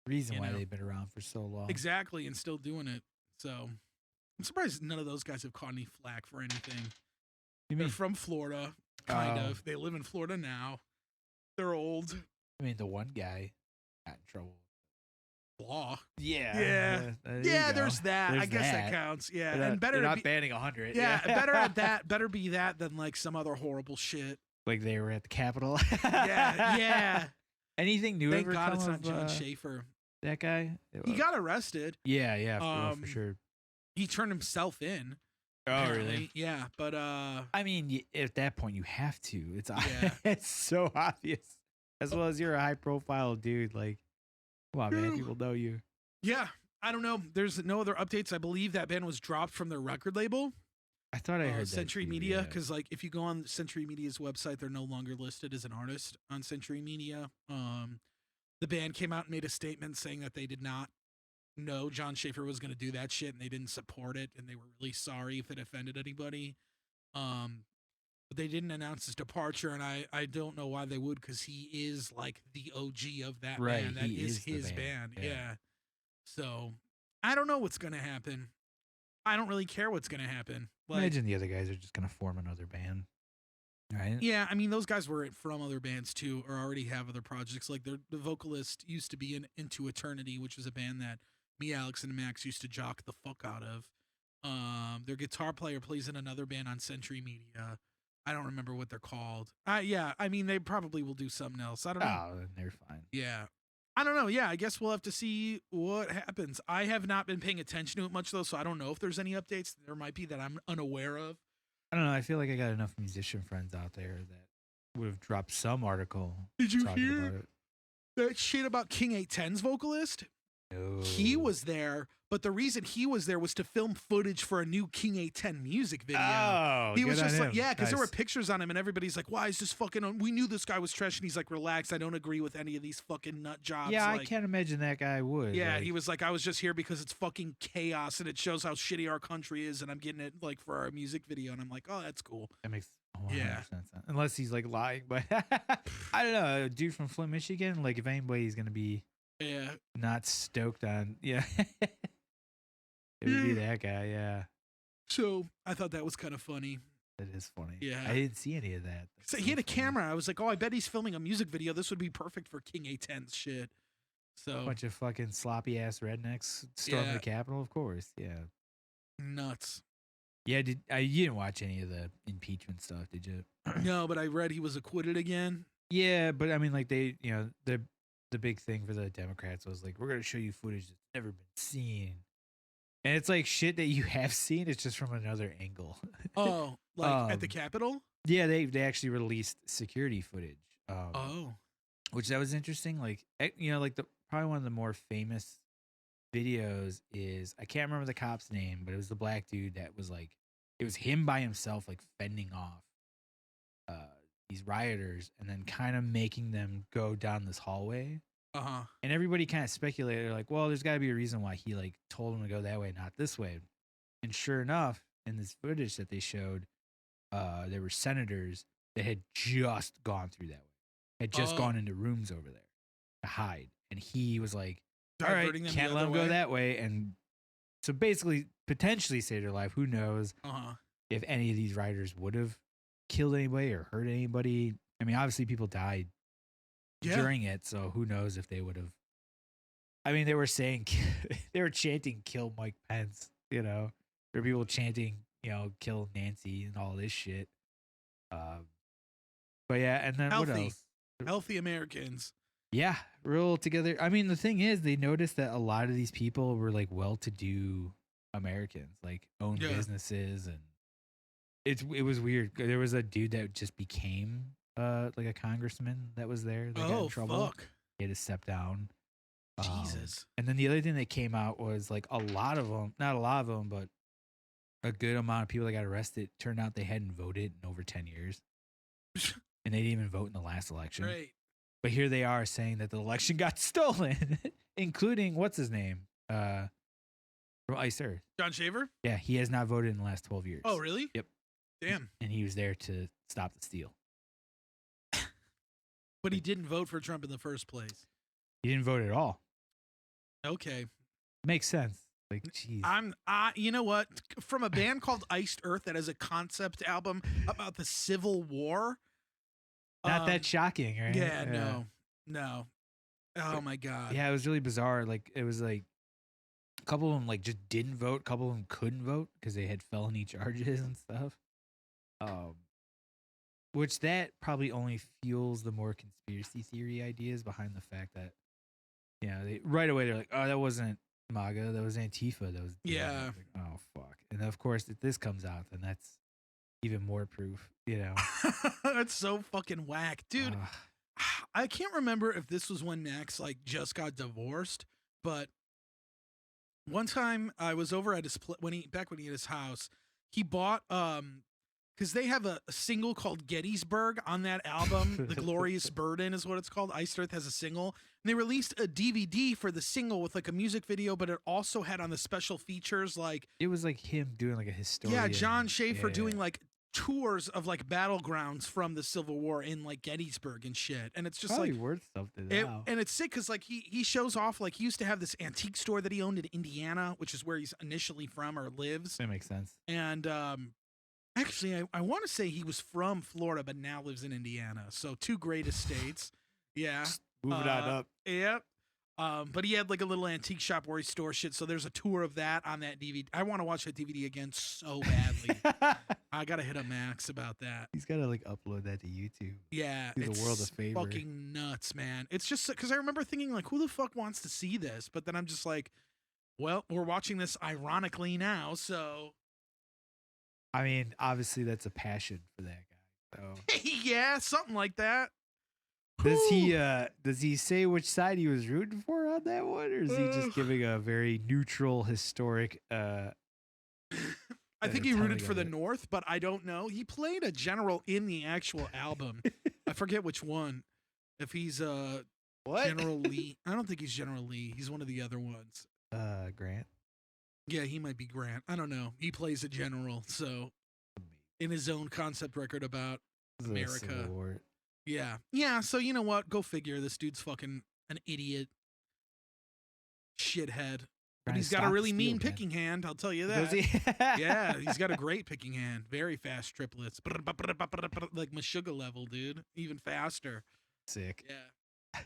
Reason You why know. they've been around for so long. exactly, and still doing it. So I'm surprised none of those guys have caught any flack for anything. You They're mean? from Florida, kind Oh. of. They live in Florida now. They're old. I mean, the one guy got in trouble. Blah. Yeah. Yeah. there you Yeah, go. there's that. I There's guess that that. counts. Yeah, They're not, and better they're to not be, banning 100. yeah, better at that. Better be that than like some other horrible shit. Like they were at the Capitol. Yeah, yeah. Anything new Thank ever God come it's not of, John Schaefer. that guy? He got arrested. Yeah, yeah, for Um, sure. He turned himself in. Oh, apparently. really? Yeah, but I mean, at that point, you have to. It's Yeah. it's so obvious. As well as you're a high profile dude. Like, come on, man. True. People know you. yeah, I don't know. There's no other updates. I believe that band was dropped from their record label. I thought I heard that Century too, Media, yeah. because like if you go on Century Media's website, they're no longer listed as an artist on Century Media. The band came out and made a statement saying that they did not know John Schaefer was going to do that shit, and they didn't support it, and they were really sorry if it offended anybody. But they didn't announce his departure, and I don't know why they would, because he is like the OG of that Right, band. That he is is the his band, band. yeah. Yeah. So I don't know what's going to happen. I don't really care what's going to happen. Like, Imagine the other guys are just gonna form another band, right? yeah, I mean, those guys were from other bands too, or already have other projects. Like the vocalist used to be in Into Eternity, which was a band that me, Alex, and Max used to jock the fuck out of. Their guitar player plays in another band on Century Media. I don't remember what they're called. Yeah, I mean, they probably will do something else. I don't know. Oh, then they're fine. Yeah. I don't know. Yeah, I guess we'll have to see what happens. I have not been paying attention to it much, though, so I don't know if there's any updates. There might be that I'm unaware of. I don't know. I feel like I got enough musician friends out there that would have dropped some article. Did you talking hear about it. that shit about King 810's vocalist? No. He was there, but the reason he was there was to film footage for a new King 810 music video. Oh, He was good on just like, him. yeah, because there were Nice. pictures on him, and everybody's like, "Why is this fucking?" We knew this guy was trash, and he's like, "Relax, I don't agree with any of these fucking nut jobs." Yeah, I like, can't imagine that guy would. Yeah, like, he was like, "I was just here because it's fucking chaos, and it shows how shitty our country is, and I'm getting it like for our music video." And I'm like, "Oh, that's cool." That makes 100% Yeah. sense. Unless he's like lying, but I don't know. A dude from Flint, Michigan. Like, if anybody's gonna be Yeah, not stoked on, yeah, it would be that guy. Yeah, so I thought that was kind of funny. that is funny. Yeah. I didn't see any of that. So That's he had a funny. camera. I was like, "Oh, I bet he's filming a music video. This would be perfect for King 810's shit." So Bunch of fucking sloppy ass rednecks storming Yeah. the Capitol, of course. Yeah, nuts. yeah. You didn't watch any of the impeachment stuff, did you? No, but I read he was acquitted again. Yeah, but I mean, like they, the big thing for the Democrats was like, we're gonna show you footage that's never been seen, and it's like shit that you have seen. It's just from another angle. Oh, like at the Um, Capitol? Yeah, they actually released security footage. Oh. Which that was interesting. Like, like the probably one of the more famous videos is, I can't remember the cop's name, but it was the black dude that was like, it was him by himself, like fending off these rioters and then kind of making them go down this hallway. Uh-huh. And everybody kind of speculated, like, well, there's got to be a reason why he like told them to go that way, not this way. And sure enough, in this footage that they showed, there were senators that had just gone through that way, had just Oh. gone into rooms over there to hide. And he was like, all right, Diverting them the can't let other them go way? that way. And so basically, potentially saved their life. Who knows Uh-huh. if any of these rioters would have killed anybody or hurt anybody. I mean, obviously people died Yeah. during it, so who knows if they would have I mean, they were saying they were chanting "Kill Mike Pence." You know, there were people chanting, "Kill Nancy" and all this shit. But yeah, and then what Healthy. else? Healthy Americans. Yeah, real together. I mean, the thing is, they noticed that a lot of these people were like well-to-do Americans, like own Yeah. businesses, and it was weird. There was a dude that just became like a congressman that was there that got in Oh trouble. fuck. He had to step down. Jesus. And then the other thing that came out was like a lot of them, not a lot of them, but a good amount of people that got arrested turned out they hadn't voted in over 10 years. And they didn't even vote in the last election. Great. But here they are saying that the election got stolen, including what's his name? From Ice Earth. John Shaver? Yeah, he has not voted in the last 12 years. Oh, really? Yep. Damn. And he was there to stop the steal. But he didn't vote for Trump in the first place. He didn't vote at all. Okay. Makes sense. Like, jeez. You know what? From a band called Iced Earth that has a concept album about the Civil War. Not that shocking, right? Yeah, no. Oh my God. Yeah, it was really bizarre. Like, it was like a couple of them like just didn't vote. A couple of them couldn't vote because they had felony charges and stuff. Which that probably only fuels the more conspiracy theory ideas behind the fact that, they right away they're like, oh, that wasn't MAGA, that was Antifa, that was Yeah. like, oh fuck. And then of course if this comes out, then that's even more proof, That's so fucking whack, dude. Ugh. I can't remember if this was when Max like just got divorced, but one time I was over at his when he had his house, he bought because they have a single called Gettysburg on that album. The Glorious Burden is what it's called. Iced Earth has a single. And they released a DVD for the single with like a music video, but it also had on the special features like It was like him doing like a historian. yeah, John Schaefer Yeah. doing like tours of like battlegrounds from the Civil War in like Gettysburg and shit. And it's just Probably like worth something now. and it's sick because like he shows off like he used to have this antique store that he owned in Indiana, which is where he's initially from or lives. That makes sense. And actually I want to say he was from Florida but now lives in Indiana. So two great estates. Yeah. Moving on up. Yeah. But he had like a little antique shop where he stores shit. So there's a tour of that on that DVD. I want to watch that DVD again so badly. I gotta hit up Max about that. He's got to like upload that to YouTube. Yeah, Do the it's world a favor. fucking nuts, man. It's just because I remember thinking like, who the fuck wants to see this? But then I'm just like, well, we're watching this ironically now, so I mean, obviously that's a passion for that guy. So yeah, something like that. does he say which side he was rooting for on that one, or is he just giving a very neutral historic I think he telling rooted for of the it? North, but I don't know. He played a general in the actual album. I forget which one. If he's what? General Lee. I don't think he's General Lee. He's one of the other ones. Grant. Yeah, he might be Grant. I don't know. He plays a general, so in his own concept record about The America. Civil War. yeah. Yeah, so you know what? Go figure. This dude's fucking an idiot. Shithead. But Trying he's to got a stop the really steal, mean man. picking hand, I'll tell you Does that. he? Yeah, he's got a great picking hand. Very fast triplets. Like Meshuggah level, dude. Even faster. Sick. Yeah.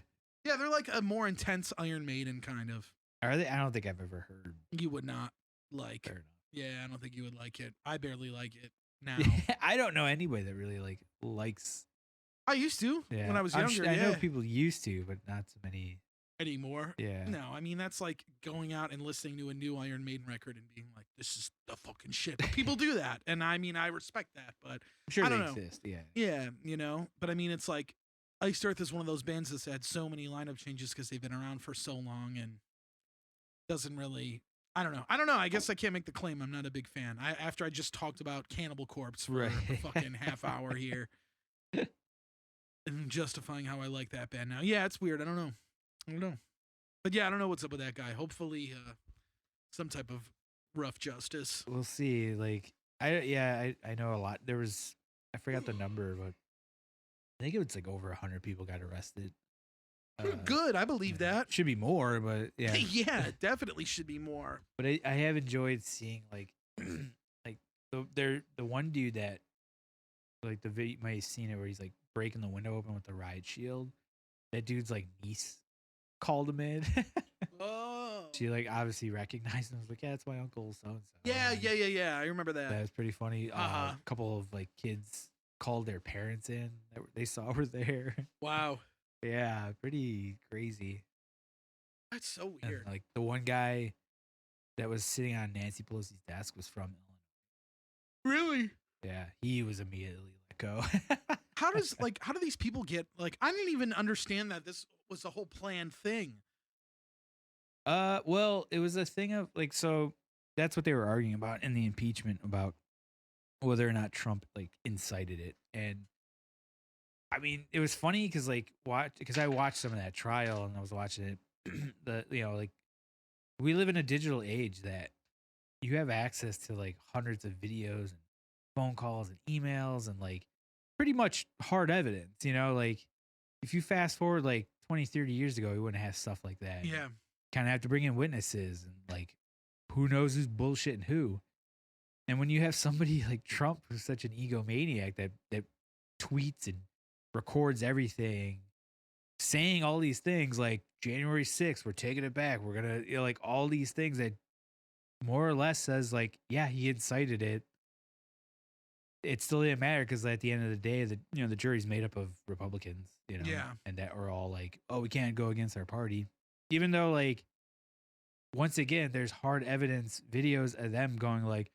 Yeah, they're like a more intense Iron Maiden kind of. Are they? I don't think I've ever heard. You would not like. Fair Yeah, I don't think you would like it. I barely like it now. enough. I don't know anybody that really like likes. I used to Yeah, when I was I'm younger. I know yeah. people used to, but not so many. Anymore. Yeah. No, I mean that's like going out and listening to a new Iron Maiden record and being like, "This is the fucking shit." But people do that, and I mean I respect that. But I'm sure I they don't know. exist. Yeah. yeah, you know. But I mean, it's like Iced Earth is one of those bands that's had so many lineup changes because they've been around for so long and doesn't really. I don't know. I guess I can't make the claim. I'm not a big fan. After I just talked about Cannibal Corpse for a Right. fucking half hour here, and justifying how I like that band now. Yeah, it's weird. I don't know. But yeah, I don't know what's up with that guy. Hopefully, some type of rough justice. We'll see. Like I know a lot. There was I forgot the number, but I think it was like over 100 people got arrested. Good, I believe yeah. that. Should be more, but yeah. Yeah, it definitely should be more. But I have enjoyed seeing like like the one dude that like the video you might have seen it where he's like breaking the window open with the riot shield. That dude's like niece called him in. Oh. She like obviously recognized him. Was like, yeah, it's my uncle so and so. Yeah. I remember that. That was pretty funny. Uh-huh. A couple of like kids called their parents in that they saw were there. Wow. Yeah, pretty crazy. That's so And weird. like the one guy that was sitting on Nancy Pelosi's desk was from Illinois. Really? Yeah, he was immediately let go. How do these people get like I didn't even understand that this was a whole planned thing. Well, it was a thing of like, so that's what they were arguing about in the impeachment about whether or not Trump like incited it. And I mean, it was funny because I watched some of that trial and I was watching it. Like we live in a digital age that you have access to like hundreds of videos and phone calls and emails and like pretty much hard evidence, like if you fast forward like 20, 30 years ago, we wouldn't have stuff like that. Yeah. Kind of have to bring in witnesses and like who knows who's bullshitting who. And when you have somebody like Trump who's such an egomaniac that tweets and records everything, saying all these things like January 6th, we're taking it back. We're going to, like all these things that more or less says like, yeah, he incited it. It still didn't matter because at the end of the day, the jury's made up of Republicans, Yeah. and that are all like, oh, we can't go against our party. Even though like, once again, there's hard evidence videos of them going like,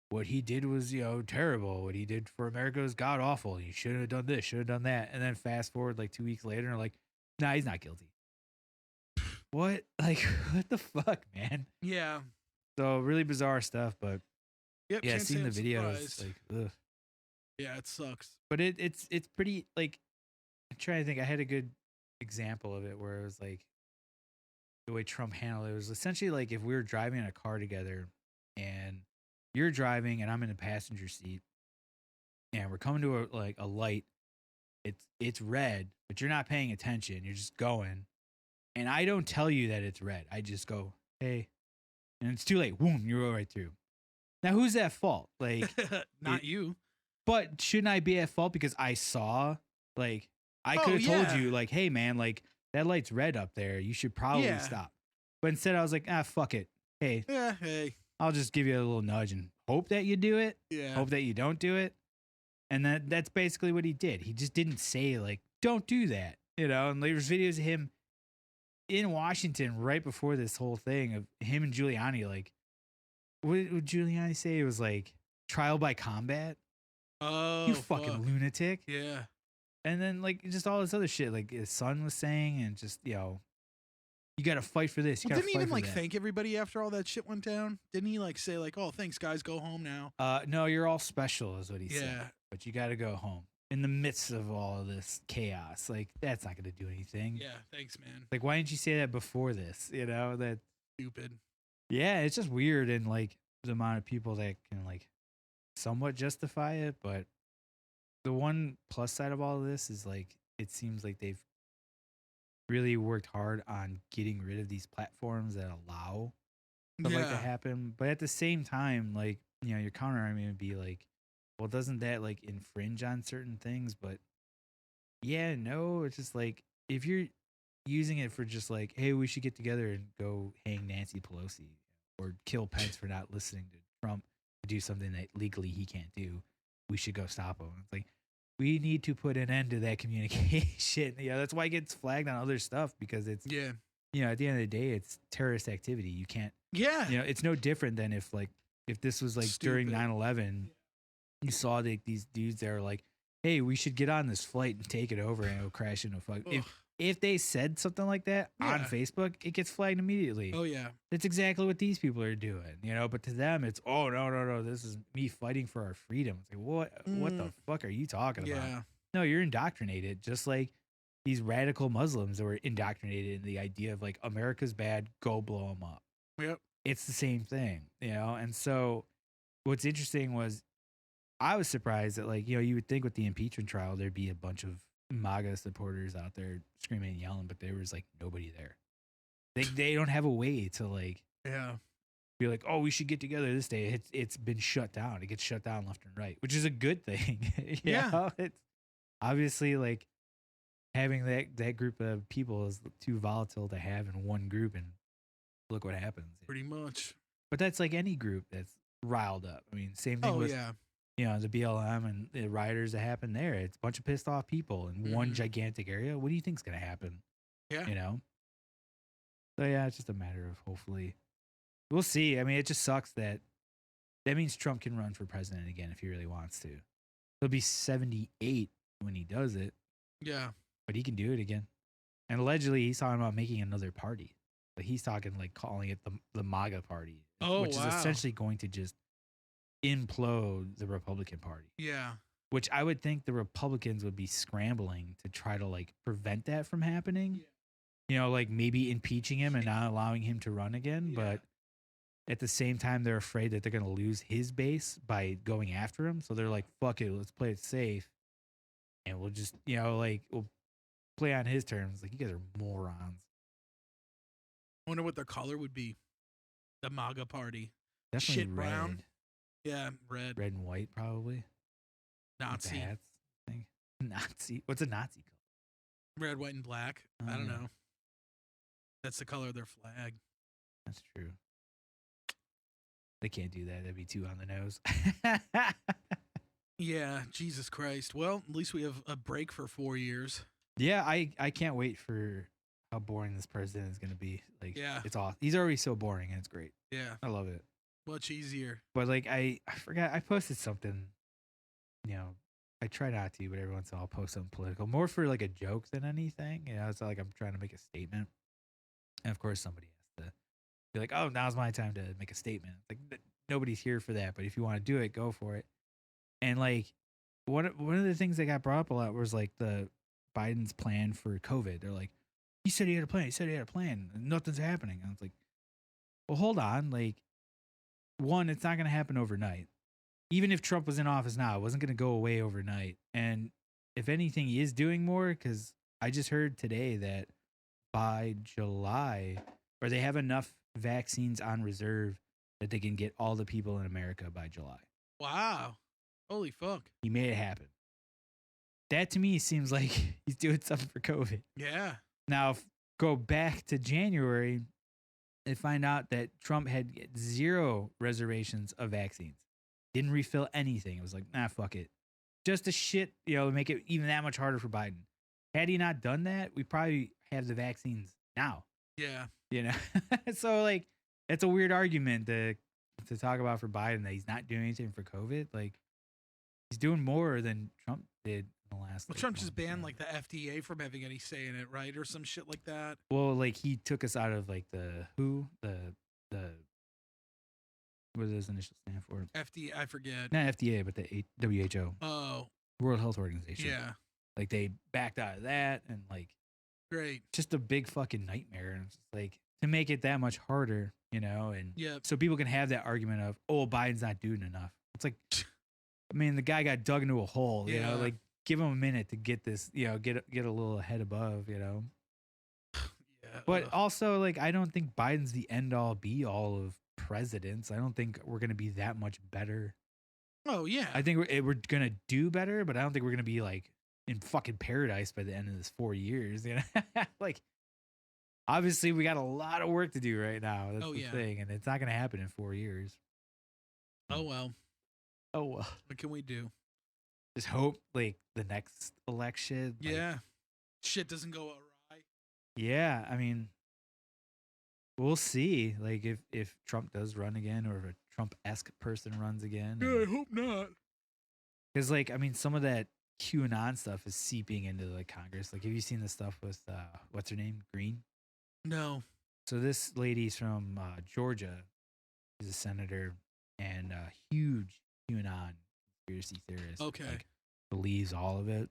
what he did was, terrible. What he did for America was god awful. He shouldn't have done this, should have done that. And then fast forward like 2 weeks later, and like, nah, he's not guilty. What? Like, what the fuck, man? Yeah. So really bizarre stuff, but Yep. yeah, can't say seeing the I'm videos, surprised. like, ugh. Yeah, it sucks. But it's pretty like, I'm trying to think. I had a good example of it where it was like the way Trump handled it was essentially like if we were driving in a car together and you're driving and I'm in the passenger seat and we're coming to a light. It's red, but you're not paying attention. You're just going. And I don't tell you that it's red. I just go, hey. And it's too late. Boom, you roll right through. Now, who's at fault? Like, Not you. but shouldn't I be at fault because I saw, like, I could have told yeah. you, like, hey, man, like, that light's red up there. You should probably Yeah. stop. But instead, I was like, fuck it. Hey, Yeah. Hey. I'll just give you a little nudge and hope that you do it. Yeah. Hope that you don't do it. And that's basically what he did. He just didn't say, like, don't do that. And there's videos of him in Washington right before this whole thing of him and Giuliani, like, what did Giuliani say? It was like trial by combat. Oh. You fucking lunatic. Yeah. And then like just all this other shit, like his son was saying, and just you got to fight for this. You Well, got to didn't he fight even for like that. thank everybody after all that shit went down? Didn't he like say like, "Oh, thanks guys, go home now"? No, you're all special, is what he said. Yeah. But you got to go home in the midst of all of this chaos. Like that's not going to do anything. Yeah. Thanks, man. Like why didn't you say that before this? That. Stupid. Yeah, it's just weird, and like the amount of people that can like somewhat justify it. But the one plus side of all of this is like it seems like they've really worked hard on getting rid of these platforms that allow stuff like to happen. But at the same time, like your counter argument would be like, well, doesn't that like infringe on certain things? But yeah, no, it's just like if you're using it for just like, hey, we should get together and go hang Nancy Pelosi or kill Pence for not listening to Trump to do something that legally he can't do, we should go stop him. It's like we need to put an end to that communication. That's why it gets flagged on other stuff because it's Yeah. at the end of the day, it's terrorist activity. You can't Yeah. it's no different than if this was like during Stupid. 9/11, you saw these dudes that are like, hey, we should get on this flight and take it over and go crash into a fuck. Ugh. If they said something like that on Yeah. Facebook, it gets flagged immediately. Oh yeah. That's exactly what these people are doing, But to them, it's no, this is me fighting for our freedom. It's like what the fuck are you talking about? Yeah. No, you're indoctrinated, just like these radical Muslims that were indoctrinated in the idea of like America's bad, go blow them up. Yep. It's the same thing, And so, what's interesting was, I was surprised that like you would think with the impeachment trial there'd be a bunch of MAGA supporters out there screaming and yelling, but there was like nobody there. They don't have a way to like Yeah. be like, oh, we should get together this day. It's been shut down. It gets shut down left and right, which is a good thing. Yeah. It's obviously like having that group of people is too volatile to have in one group, and look what happens. Pretty much. But that's like any group that's riled up. I mean, same thing Oh with yeah. the BLM and the rioters that happen there. It's a bunch of pissed off people in one Mhm. gigantic area. What do you think's gonna happen? Yeah. You know. So yeah, it's just a matter of hopefully we'll see. I mean, it just sucks that means Trump can run for president again if he really wants to. He'll be 78 when he does it, Yeah. but he can do it again. And allegedly, he's talking about making another party. But he's talking like calling it the MAGA party, Oh, which wow. is essentially going to just implode the Republican Party. Yeah. Which I would think the Republicans would be scrambling to try to like prevent that from happening. Yeah. You know, like maybe impeaching him and not allowing him to run again. Yeah. But at the same time, they're afraid that they're going to lose his base by going after him. So they're like, fuck it, let's play it safe. And we'll just, we'll play on his terms. Like, you guys are morons. I wonder what their color would be. The MAGA party. Definitely Shit red. brown. Yeah, red. Red and white, probably. With the Nazi. hats thing. Nazi. What's a Nazi color? Red, white, and black. I Oh, don't yeah. know. That's the color of their flag. That's true. They can't do that. That'd be too on the nose. Yeah, Jesus Christ. Well, at least we have a break for 4 years. Yeah, I can't wait for how boring this president is going to be. Like, Yeah. it's awesome. He's already so boring, and it's great. Yeah, I love it. much easier. But like, I forgot I posted something. I try not to, but every once in a while I'll post something political, more for like a joke than anything. It's not like I'm trying to make a statement. And of course, somebody has to be like, "Oh, now's my time to make a statement." Like, nobody's here for that, but if you want to do it, go for it. And like, one of the things that got brought up a lot was like the Biden's plan for COVID. They're like, he said he had a plan. He said he had a plan. And nothing's happening. And I was like, well, hold on. Like, one, it's not going to happen overnight. Even if Trump was in office now, it wasn't going to go away overnight. And if anything, he is doing more, because I just heard today that by July, or they have enough vaccines on reserve that they can get all the people in America by July. Wow. Holy fuck. He made it happen. That to me seems like he's doing something for COVID. Yeah. Now, go back to January and find out that Trump had 0 reservations of vaccines. Didn't refill anything. It was like, nah, fuck it. Just to shit, make it even that much harder for Biden. Had he not done that, we probably have the vaccines now. Yeah. So like, it's a weird argument to talk about for Biden that he's not doing anything for COVID. Like, he's doing more than Trump did in the last. Well, like, Trump just month, banned yeah. like the FDA from having any say in it, right? Or some shit like that. Well, like, he took us out of like the what does his initials stand for? FDA, I forget. Not FDA, but the WHO, Oh, World Health Organization. yeah. Like, they backed out of that, and like, Great. just a big fucking nightmare. And it's just like, to make it that much harder, and Yep. so people can have that argument of, oh, Biden's not doing enough. It's like, I mean, the guy got dug into a hole, Yeah. like, give him a minute to get this, get a little head above, Yeah. But ugh. also, like, I don't think Biden's the end all be all of presidents. I don't think we're going to be that much better. Oh, yeah. I think we're going to do better, but I don't think we're going to be like in fucking paradise by the end of this 4 years. Like, obviously we got a lot of work to do right now. That's Oh, the yeah. thing. And it's not going to happen in 4 years. Oh, well. Oh, well. What can we do? Just hope like the next election. like, Yeah. Shit doesn't go awry. Yeah, I mean, we'll see. Like, if Trump does run again, or if a Trump-esque person runs again. Yeah, I hope not. Because, like, I mean, some of that QAnon stuff is seeping into the Congress. Like, have you seen the stuff with what's her name, Green? No. So this lady's from Georgia. She's a senator and a huge QAnon conspiracy theorist. Okay. Like, believes all of it,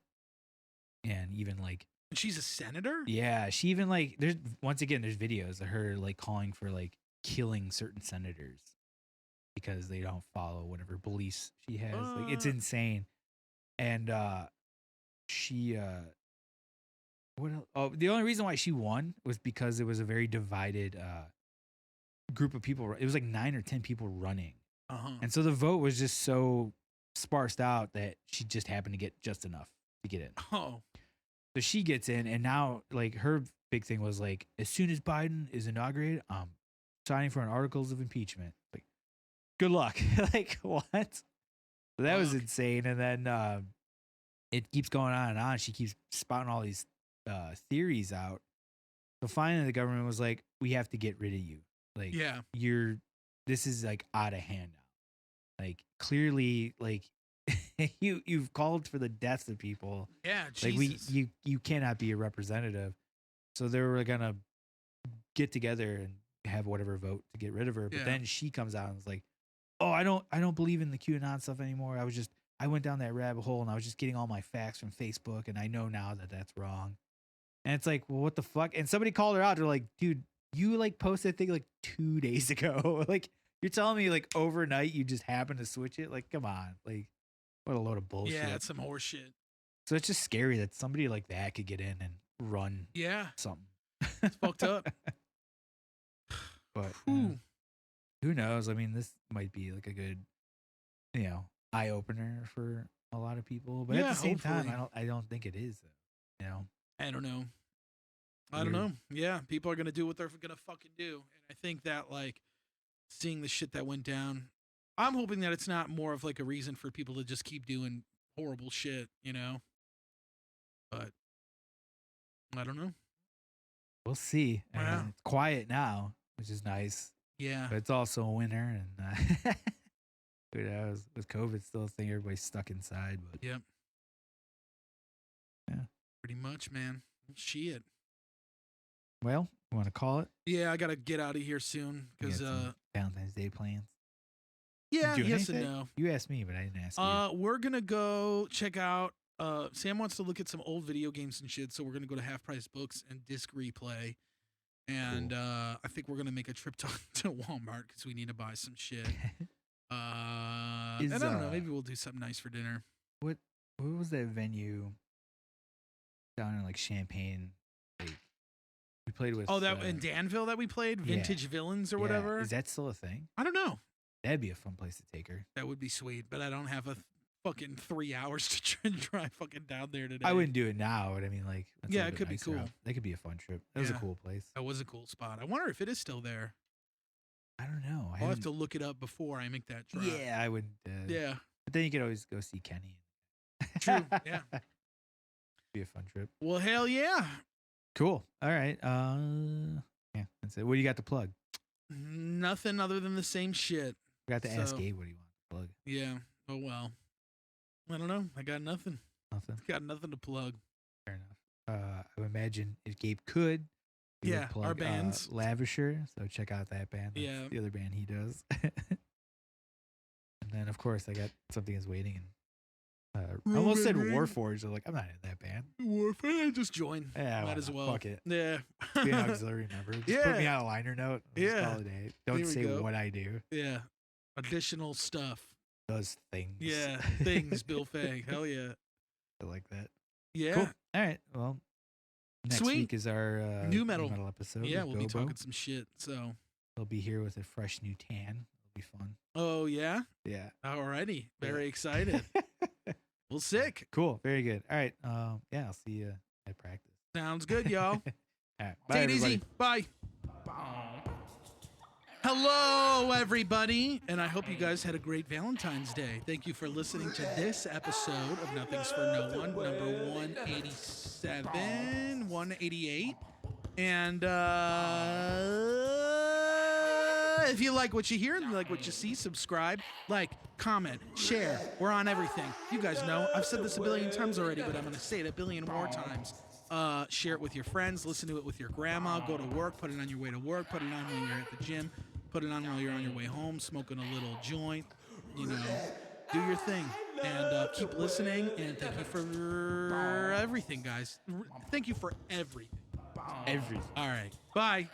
and even like. And she's a senator? Yeah, she even like there's videos of her like calling for like killing certain senators because they don't follow whatever beliefs she has. Like, it's insane. And she what else? Oh, the only reason why she won was because it was a very divided group of people. It was like 9 or 10 people running. Uh-huh. And so the vote was just so sparsed out that she just happened to get just enough to get in. Oh. So she gets in, and now like her big thing was like, as soon as Biden is inaugurated, I'm signing for an articles of impeachment. Like, good luck. Like, what? So that was Fuck. insane. And then it keeps going on and on. She keeps spouting all these theories out. So finally, the government was like, "We have to get rid of you. Like, Yeah. this is like out of hand now. Like, clearly, like you've called for the deaths of people. Yeah. Like, Jesus. you cannot be a representative." So they were gonna get together and have whatever vote to get rid of her. But Yeah. then she comes out and is like, "Oh, I don't believe in the QAnon stuff anymore. I went down that rabbit hole and I was just getting all my facts from Facebook, and I know now that that's wrong." And it's like, well, what the fuck? And somebody called her out. They're like, "Dude, you like posted that thing like 2 days ago. Like, you're telling me like overnight you just happened to switch it? Like, come on. Like, what a load of bullshit." Yeah, it's some horse shit. So it's just scary that somebody like that could get in and run Yeah. something. It's fucked up. But Whew. who knows? I mean, this might be like a good, eye opener for a lot of people. But at Yeah, the same time, hopefully. I don't think it is. I don't know. I don't Weird. know. Yeah, people are gonna do what they're gonna fucking do, and I think that like seeing the shit that went down, I'm hoping that it's not more of like a reason for people to just keep doing horrible shit, But I don't know. We'll see. And Yeah. it's quiet now, which is nice. Yeah, But it's also winter, and who knows? With COVID still a thing, everybody's stuck inside. But yep. Yeah. Pretty much, man. Shit. well, you want to call it? Yeah, I gotta get out of here soon You got because some Valentine's Day plans? yeah, doing yes and anything? no. You asked me, but I didn't ask you. We're gonna go check out. Sam wants to look at some old video games and shit, so we're gonna go to Half Price Books and Disc Replay, and Cool. I think we're gonna make a trip to Walmart because we need to buy some shit. And I don't know, maybe we'll do something nice for dinner. What was that venue down in like Champaign? Like, we played with. Oh, that in Danville that we played, yeah. Vintage Villains or yeah, whatever. Is that still a thing? I don't know. That'd be a fun place to take her. That would be sweet, but I don't have a fucking 3 hours to try and drive fucking down there today. I wouldn't do it now, but I mean, like, that's a Yeah, little it bit could be nicer cool. out. That could be a fun trip. That was a Yeah. cool place. That was a cool spot. I wonder if it is still there. I don't know. I'll have to look it up before I make that drive. Yeah, I would. Yeah. But then you could always go see Kenny. True, yeah. Be a fun trip. Well, hell yeah. Cool. All right. Yeah, that's it. What do you got to plug? Nothing other than the same shit. Forgot to ask So- Gabe what do you want to plug. Yeah. Oh well. I don't know. I got nothing. Nothing. Got nothing to plug. Fair enough. I would imagine if Gabe could, he would Yeah, plug, our bands. Lavisher. So check out that band. That's Yeah. the other band he does. And then of course I got Something Is Waiting, and I almost said Warforged. I'm like, I'm not in that band. Warfare. Just join. Yeah, Might why as not? well. Fuck it. Yeah. Be an auxiliary member. Just put me Yeah. on a liner note. I'll just Yeah. call it a day. There Don't we say go. what I do. Yeah. Additional stuff. Does things. Yeah. Things. Bill Fay. Hell yeah. I like that. Yeah. Cool. All right. Well, next Sweet. week is our New metal. episode. Yeah. with We'll be Gobo. talking some shit. So. They'll be here with a fresh new tan. It'll be fun. Oh yeah. Yeah. Alrighty. Very excited. Well, sick. Cool. Very good. All right. Yeah. I'll see you at practice. Sounds good, y'all. All right. Bye, Take it everybody. easy. Bye. Hello, everybody, and I hope you guys had a great Valentine's Day. Thank you for listening to this episode of Nothing's for No One, number 187, 188. And if you like what you hear and you like what you see, subscribe, like, comment, share. We're on everything. You guys know. I've said this a billion times already, but I'm going to say it a billion more times. Share it with your friends. Listen to it with your grandma. Go to work. Put it on your way to work. Put it on when you're at the gym. Put it on while you're on your way home, smoking a little joint. Do your thing. And keep listening. And thank you for everything, guys. Thank you for everything. Everything. All right. Bye.